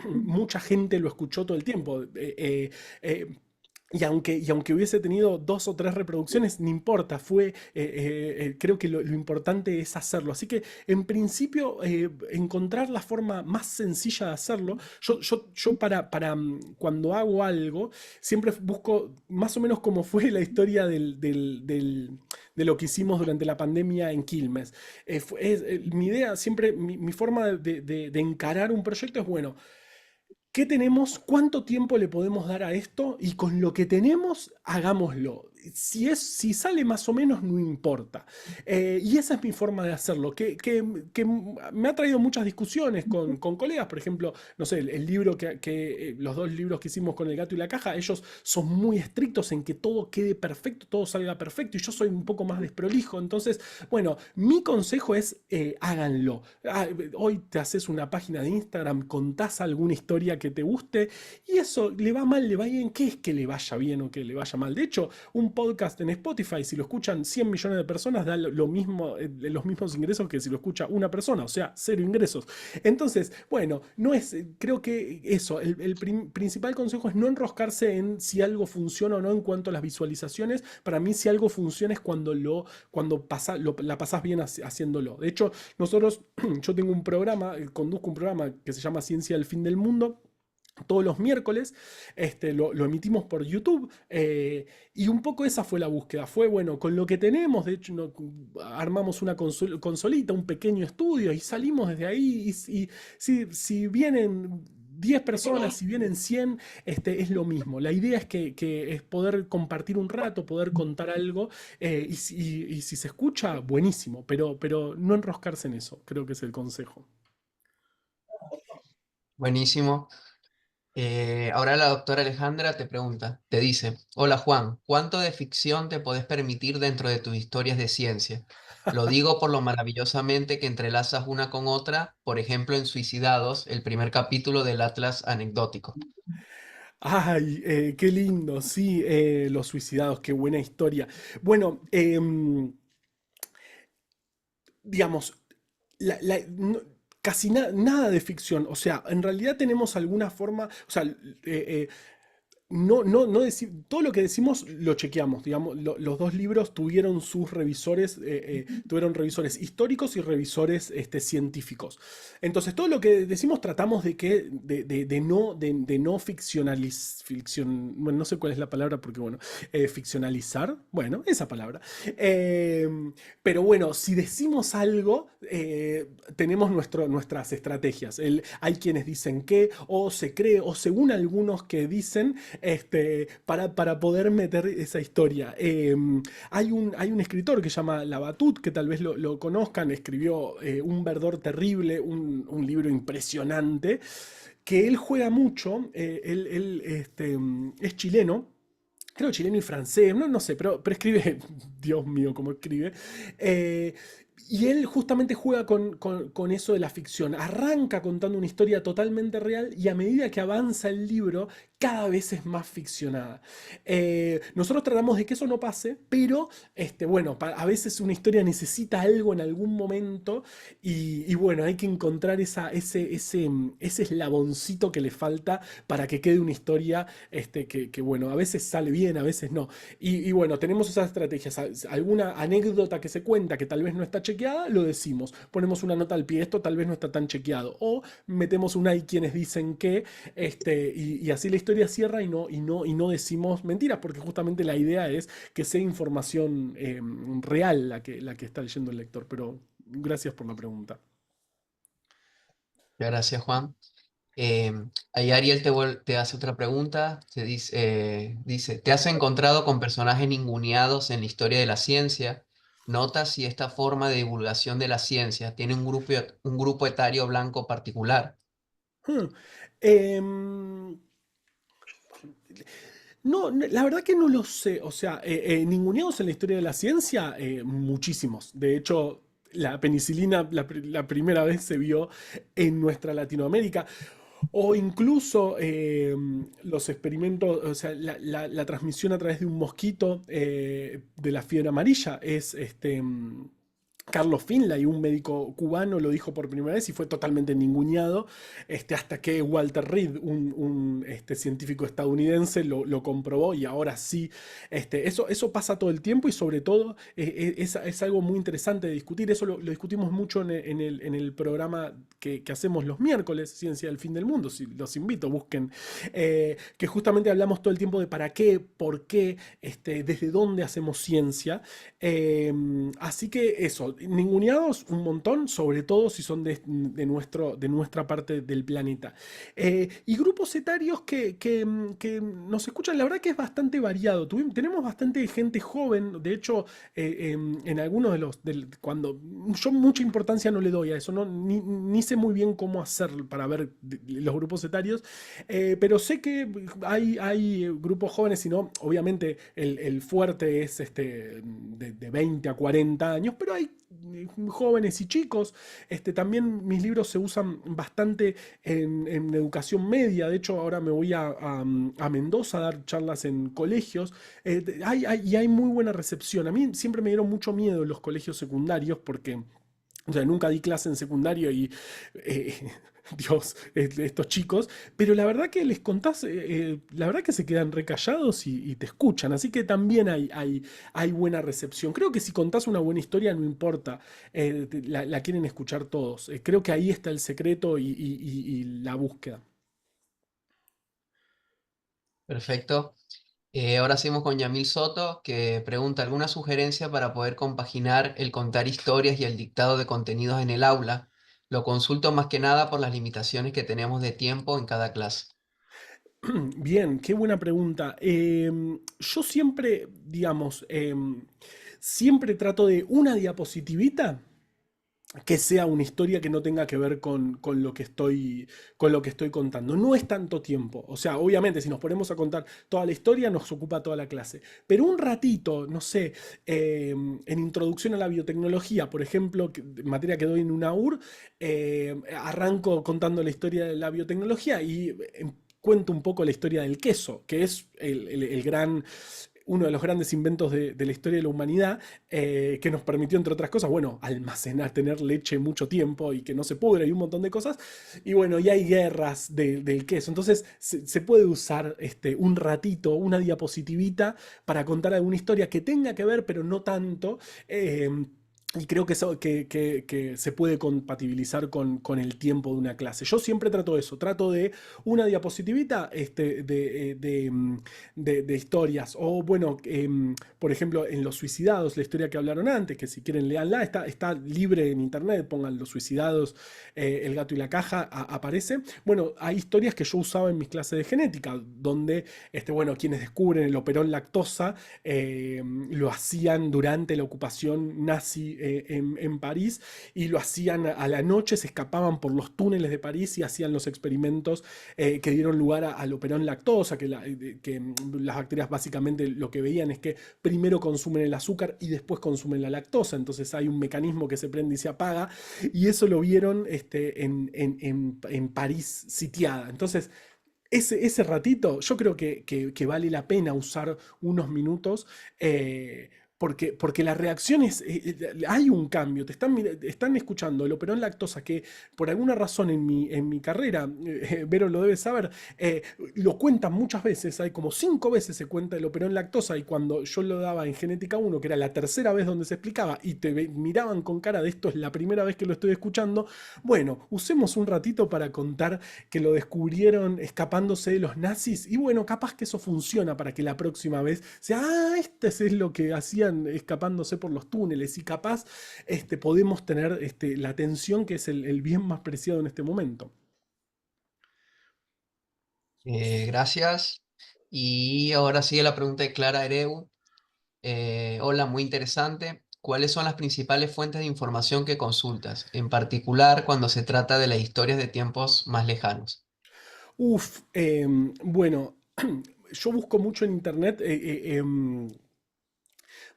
mucha gente lo escuchó todo el tiempo. Y aunque hubiese tenido 2 o 3 reproducciones, no importa, creo que lo importante es hacerlo. Así que, en principio, encontrar la forma más sencilla de hacerlo. Yo cuando hago algo, siempre busco más o menos como fue la historia de lo que hicimos durante la pandemia en Quilmes. Mi idea siempre, mi forma de encarar un proyecto es, bueno, ¿qué tenemos? ¿Cuánto tiempo le podemos dar a esto? Y con lo que tenemos, hagámoslo. Si sale más o menos, no importa. Y esa es mi forma de hacerlo, que me ha traído muchas discusiones con colegas. Por ejemplo, no sé, el libro los 2 libros que hicimos con El gato y la caja, ellos son muy estrictos en que todo quede perfecto, todo salga perfecto, y yo soy un poco más desprolijo. Entonces, bueno, mi consejo es háganlo. Hoy te haces una página de Instagram, contás alguna historia que te guste, y eso le va mal, le va bien. ¿Qué es que le vaya bien o que le vaya mal? De hecho, un podcast en Spotify, si lo escuchan 100 millones de personas, da lo mismo, los mismos ingresos que si lo escucha una persona, o sea, 0 ingresos. Entonces, bueno, no es, creo que eso, principal consejo es no enroscarse en si algo funciona o no en cuanto a las visualizaciones. Para mí, si algo funciona es la pasás bien haciéndolo. De hecho, yo tengo un programa, conduzco un programa que se llama Ciencia del Fin del Mundo. Todos los miércoles lo emitimos por YouTube, y un poco esa fue la búsqueda. Fue bueno, con lo que tenemos, de hecho armamos una consolita, un pequeño estudio y salimos desde ahí. Y si vienen 10 personas, si vienen 100, es lo mismo. La idea es que es poder compartir un rato, poder contar algo, y si se escucha, buenísimo, pero no enroscarse en eso, creo que es el consejo. Buenísimo. Ahora la doctora Alejandra te pregunta, te dice, hola Juan, ¿cuánto de ficción te podés permitir dentro de tus historias de ciencia? Lo digo por lo maravillosamente que entrelazas una con otra, por ejemplo en Suicidados, el primer capítulo del Atlas anecdótico. Ay, qué lindo, sí, los suicidados, qué buena historia. Bueno, digamos, casi nada de ficción, o sea, en realidad tenemos alguna forma, o sea, no decir, todo lo que decimos lo chequeamos, digamos, los dos libros tuvieron sus revisores, tuvieron revisores históricos y revisores científicos. Entonces, todo lo que decimos tratamos de no bueno, no sé cuál es la palabra porque, bueno, ficcionalizar, bueno, esa palabra. Eh, pero bueno, si decimos algo, tenemos nuestras estrategias. Hay quienes dicen que, o se cree, o según algunos que dicen, para poder meter esa historia. Hay un escritor que se llama Labatut, que tal vez lo conozcan, escribió Un verdor terrible, un libro impresionante, que él juega mucho, es chileno, creo chileno y francés, no sé, pero escribe, Dios mío, cómo escribe. Eh, y él justamente juega con eso de la ficción. Arranca contando una historia totalmente real y a medida que avanza el libro, cada vez es más ficcionada. Nosotros tratamos de que eso no pase, pero bueno, a veces una historia necesita algo en algún momento y bueno, hay que encontrar ese eslaboncito que le falta para que quede una historia bueno, a veces sale bien, a veces no. Y bueno, tenemos esas estrategias. Alguna anécdota que se cuenta que tal vez no está chequeada, lo decimos. Ponemos una nota al pie, esto tal vez no está tan chequeado. O metemos un hay quienes dicen que, y así la historia cierra y no decimos mentiras, porque justamente la idea es que sea información real la que está leyendo el lector. Pero gracias por la pregunta. Muchas gracias, Juan. Ahí Ariel te hace otra pregunta, dice, ¿te has encontrado con personajes ninguneados en la historia de la ciencia? ¿Notas si esta forma de divulgación de la ciencia tiene un grupo etario blanco particular? Hmm. Em, no, la verdad que no lo sé. O sea, ninguneados en la historia de la ciencia, muchísimos. De hecho, la penicilina la primera vez se vio en nuestra Latinoamérica. O incluso los experimentos, o sea, la transmisión a través de un mosquito de la fiebre amarilla es Carlos Finlay, un médico cubano, lo dijo por primera vez y fue totalmente ninguneado, hasta que Walter Reed, un científico estadounidense, lo comprobó y ahora sí, eso pasa todo el tiempo y sobre todo es algo muy interesante de discutir. Eso lo discutimos mucho en el programa que hacemos los miércoles, Ciencia del Fin del Mundo. Si los invito, busquen, que justamente hablamos todo el tiempo de para qué, por qué, desde dónde hacemos ciencia. Así que eso, ninguneados un montón, sobre todo si son de nuestra parte del planeta. Y grupos etarios que nos escuchan, la verdad que es bastante variado. Tenemos bastante gente joven, de hecho, en algunos cuando yo mucha importancia no le doy a eso, no, ni sé muy bien cómo hacer para ver los grupos etarios, pero sé que hay grupos jóvenes, sino obviamente el fuerte es de 20 a 40 años, pero hay jóvenes y chicos. También mis libros se usan bastante en educación media. De hecho, ahora me voy a Mendoza a dar charlas en colegios. Y hay muy buena recepción. A mí siempre me dieron mucho miedo los colegios secundarios porque, o sea, nunca di clase en secundario y, eh, Dios, estos chicos, pero la verdad que les contás, la verdad que se quedan recallados y te escuchan, así que también hay buena recepción. Creo que si contás una buena historia, no importa, la quieren escuchar todos. Creo que ahí está el secreto y la búsqueda. Perfecto. Ahora seguimos con Yamil Soto, que pregunta alguna sugerencia para poder compaginar el contar historias y el dictado de contenidos en el aula. Lo consulto más que nada por las limitaciones que tenemos de tiempo en cada clase. Bien, qué buena pregunta. Yo siempre, digamos, siempre trato de una diapositivita. que sea una historia que no tenga que ver con lo que estoy contando. No es tanto tiempo. O sea, obviamente, si nos ponemos a contar toda la historia, nos ocupa toda la clase. Pero un ratito, no sé, en introducción a la biotecnología, por ejemplo, materia que doy en una UR, arranco contando la historia de la biotecnología y cuento un poco la historia del queso, que es el gran uno de los grandes inventos de la historia de la humanidad, que nos permitió, entre otras cosas, bueno, almacenar, tener leche mucho tiempo y que no se pudre y un montón de cosas. Y bueno, y hay guerras del queso. Entonces se puede usar un ratito, una diapositivita, para contar alguna historia que tenga que ver, pero no tanto. Y creo que, eso, que se puede compatibilizar con el tiempo de una clase. Yo siempre trato eso, trato de una diapositivita de historias. O bueno, por ejemplo, en Los Suicidados, la historia que hablaron antes, que si quieren leanla, está libre en internet, pongan Los Suicidados, El gato y la caja, aparece. Bueno, hay historias que yo usaba en mis clases de genética, donde, bueno, quienes descubren el operón lactosa lo hacían durante la ocupación nazi en París, y lo hacían a la noche, se escapaban por los túneles de París y hacían los experimentos que dieron lugar al operón lactosa, que las bacterias básicamente lo que veían es que primero consumen el azúcar y después consumen la lactosa, entonces hay un mecanismo que se prende y se apaga, y eso lo vieron en París sitiada. Entonces, ese ratito, yo creo que vale la pena usar unos minutos, porque la reacción es, hay un cambio, están escuchando el operón lactosa, que por alguna razón en mi carrera, Vero lo debe saber, lo cuentan muchas veces, hay como 5 veces se cuenta el operón lactosa, y cuando yo lo daba en Genética 1, que era la tercera vez donde se explicaba, y miraban con cara de esto es la primera vez que lo estoy escuchando, bueno, usemos un ratito para contar que lo descubrieron escapándose de los nazis, y bueno, capaz que eso funciona para que la próxima vez sea, este es lo que hacían escapándose por los túneles, y capaz podemos tener la atención, que es el bien más preciado en este momento. Gracias. Y ahora sigue la pregunta de Clara Ereu. Hola, muy interesante. ¿Cuáles son las principales fuentes de información que consultas, en particular cuando se trata de las historias de tiempos más lejanos? Uf, bueno, yo busco mucho en internet,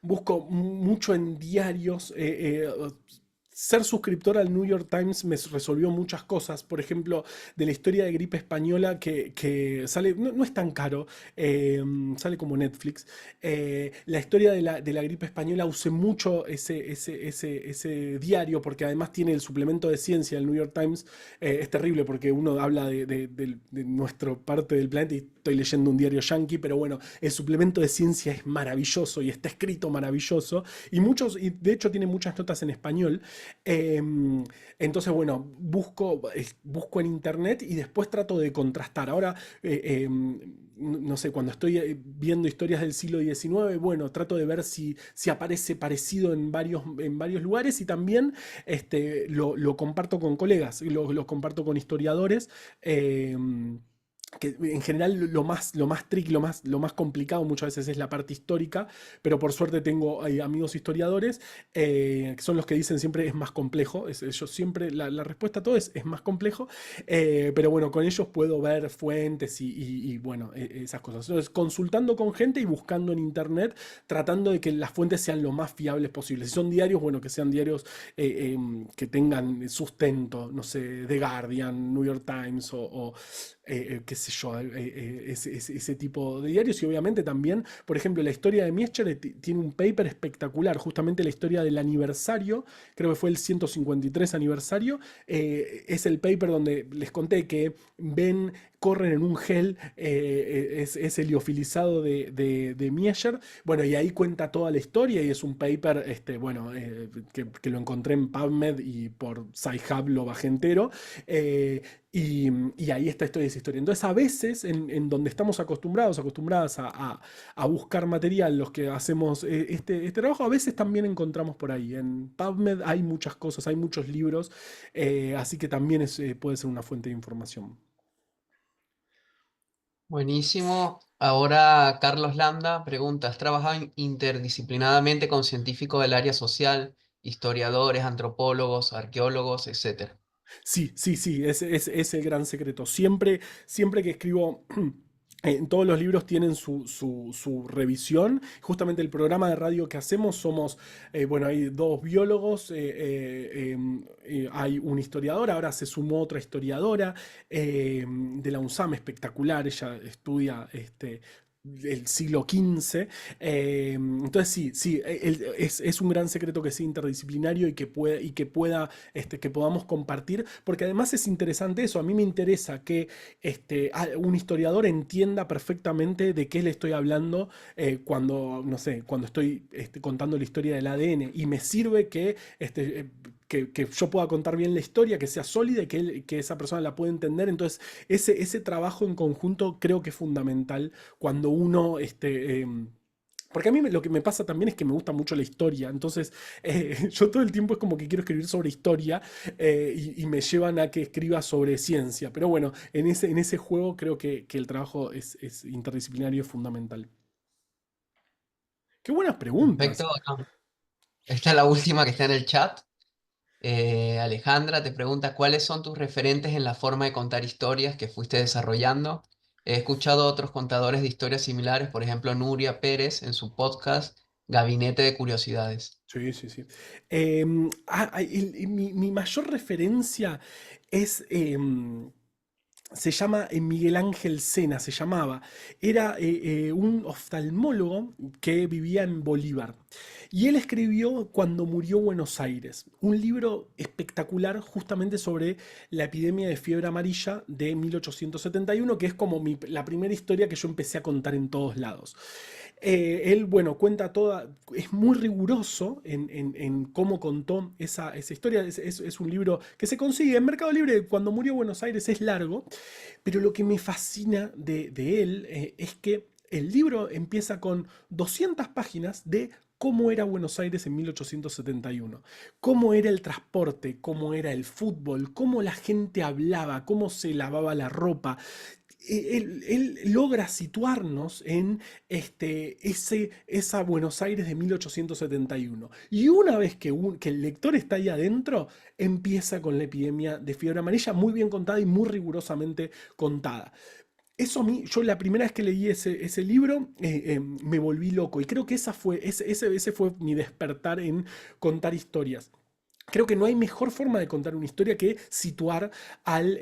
busco mucho en diarios. Ser suscriptor al New York Times me resolvió muchas cosas. Por ejemplo, de la historia de gripe española, que sale, no es tan caro, sale como Netflix. La historia de la gripe española, usé mucho ese diario, porque además tiene el suplemento de ciencia del New York Times. Es terrible porque uno habla de nuestra parte del planeta y estoy leyendo un diario yankee, pero bueno, el suplemento de ciencia es maravilloso y está escrito maravilloso, y de hecho tiene muchas notas en español. Entonces, bueno, busco en internet y después trato de contrastar. Ahora, no sé, cuando estoy viendo historias del siglo XIX, bueno, trato de ver si aparece parecido en varios lugares, y también lo comparto con colegas, lo comparto con historiadores. Que en general lo más tricky, lo más complicado muchas veces es la parte histórica, pero por suerte tengo amigos historiadores, que son los que dicen siempre es más complejo. Ellos siempre, la respuesta a todo es más complejo, pero bueno, con ellos puedo ver fuentes y bueno, esas cosas. Entonces, consultando con gente y buscando en internet, tratando de que las fuentes sean lo más fiables posible. Si son diarios, bueno, que sean diarios que tengan sustento, no sé, The Guardian, New York Times qué sé yo, ese tipo de diarios. Y obviamente también, por ejemplo, la historia de Miescher tiene un paper espectacular, justamente la historia del aniversario, creo que fue el 153 aniversario. Es el paper donde les conté que corren en un gel, es el liofilizado de Miescher. Bueno, y ahí cuenta toda la historia, y es un paper, bueno, que lo encontré en PubMed, y por Sci-Hub lo bajé entero. Y ahí está toda esa historia. Entonces, a veces, en donde estamos acostumbradas a buscar material, los que hacemos este trabajo, a veces también encontramos por ahí. En PubMed hay muchas cosas, hay muchos libros, así que también puede ser una fuente de información. Buenísimo. Ahora Carlos Landa pregunta, ¿has trabajado interdisciplinadamente con científicos del área social historiadores, antropólogos, arqueólogos, etcétera. Sí, sí, sí, es el gran secreto. Siempre que escribo, en todos los libros tienen su revisión. Justamente el programa de radio que hacemos somos, bueno, hay dos biólogos, hay un historiador, ahora se sumó otra historiadora de la UNSAM, espectacular, ella estudia el siglo XV. Entonces sí, sí, es un gran secreto que sea interdisciplinario y que pueda, que podamos compartir, porque además es interesante eso. A mí me interesa que un historiador entienda perfectamente de qué le estoy hablando cuando, no sé, cuando estoy contando la historia del ADN, y me sirve que yo pueda contar bien la historia, que sea sólida y que esa persona la pueda entender. Entonces, ese trabajo en conjunto creo que es fundamental cuando uno, porque a mí lo que me pasa también es que me gusta mucho la historia. Entonces yo todo el tiempo es como que quiero escribir sobre historia y me llevan a que escriba sobre ciencia. Pero bueno, en ese juego creo que el trabajo es interdisciplinario, es fundamental. Qué buenas preguntas. Perfecto. Bueno, esta es la última que está en el chat. Alejandra te pregunta, ¿cuáles son tus referentes en la forma de contar historias que fuiste desarrollando? He escuchado a otros contadores de historias similares, por ejemplo, Nuria Pérez en su podcast Gabinete de Curiosidades. Sí, sí, sí. Mi mayor referencia es, se llama Miguel Ángel Sena, se llamaba. Era un oftalmólogo que vivía en Bolívar. Y él escribió Cuando murió Buenos Aires, un libro espectacular justamente sobre la epidemia de fiebre amarilla de 1871, que es como la primera historia que yo empecé a contar en todos lados. Él, bueno, cuenta toda, es muy riguroso en cómo contó esa historia. Es un libro que se consigue en Mercado Libre. Cuando murió Buenos Aires es largo, pero lo que me fascina de él es que el libro empieza con 200 páginas de cómo era Buenos Aires en 1871, cómo era el transporte, cómo era el fútbol, cómo la gente hablaba, cómo se lavaba la ropa. Él logra situarnos en esa Buenos Aires de 1871. Y una vez que el lector está ahí adentro, empieza con la epidemia de fiebre amarilla, muy bien contada y muy rigurosamente contada. Eso a mí, yo la primera vez que leí ese libro, me volví loco. Y creo que ese fue mi despertar en contar historias. Creo que no hay mejor forma de contar una historia que situar al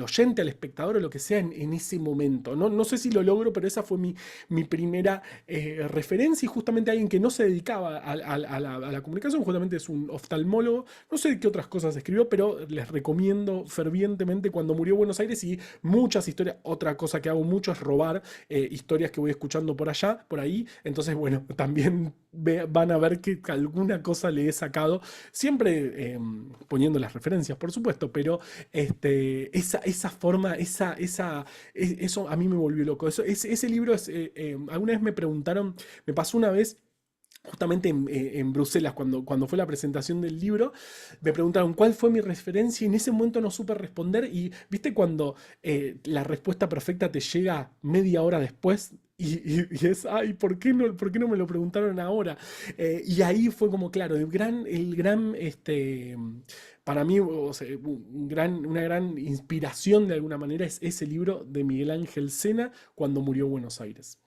oyente, al espectador o lo que sea en ese momento. No, no sé si lo logro, pero esa fue mi primera referencia, y justamente alguien que no se dedicaba a la comunicación, justamente es un oftalmólogo. No sé qué otras cosas escribió, pero les recomiendo fervientemente Cuando murió Buenos Aires y muchas historias. Otra cosa que hago mucho es robar historias que voy escuchando por allá, por ahí. Entonces, bueno, también van a ver que alguna cosa le he sacado, siempre poniendo las referencias, por supuesto, pero esa forma, eso a mí me volvió loco. Ese libro alguna vez me preguntaron, me pasó una vez. Justamente en Bruselas, cuando fue la presentación del libro, me preguntaron cuál fue mi referencia y en ese momento no supe responder. Y viste cuando la respuesta perfecta te llega media hora después y es, ay, ¿por qué no me lo preguntaron ahora? Y ahí fue como, claro, para mí, o sea, una gran inspiración de alguna manera es ese libro de Miguel Ángel Sena, Cuando murió Buenos Aires.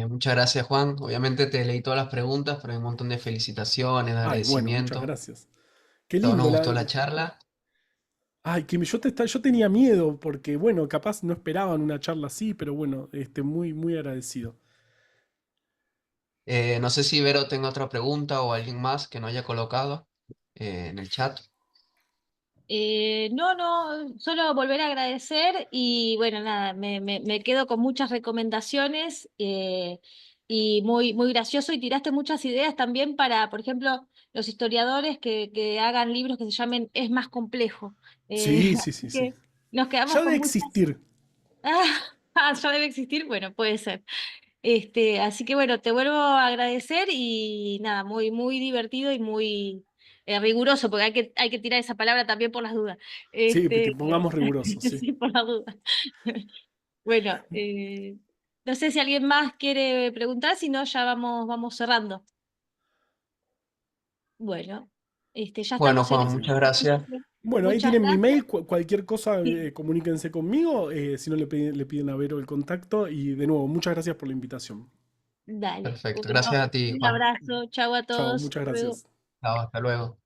Muchas gracias, Juan. Obviamente te leí todas las preguntas, pero hay un montón de felicitaciones, de Ay, bueno, muchas agradecimiento. gracias. Qué Todos lindo. nos gustó la charla. Ay, yo tenía miedo porque, bueno, capaz no esperaban una charla así, pero bueno, muy, muy agradecido. No sé si Vero tenga otra pregunta o alguien más que no haya colocado en el chat. No, no, solo volver a agradecer y bueno, nada, me quedo con muchas recomendaciones y muy, muy gracioso, y tiraste muchas ideas también para, por ejemplo, los historiadores que hagan libros que se llamen Es más complejo. Sí, sí, Así sí, sí. que nos quedamos Ya con debe muchas... existir. Ya debe existir, bueno, puede ser. Así que bueno, te vuelvo a agradecer y nada, muy, muy divertido y muy riguroso, porque hay que tirar esa palabra también por las dudas. Sí, que Este, pongamos rigurosos, sí. sí, por las dudas. Bueno, No sé si alguien más quiere preguntar, si no, ya vamos cerrando. Bueno, ya Bueno, estamos en Juan, eso. muchas gracias. Bueno, ahí Muchas tienen mi gracias. mail, cualquier cosa, Sí, comuníquense conmigo, si no le piden a Vero el contacto y de nuevo, muchas gracias por la invitación. dale. Perfecto. Bueno, Gracias a ti, un Juan. abrazo. Chau a Chao, todos. muchas Hasta luego. gracias. Chao, hasta luego.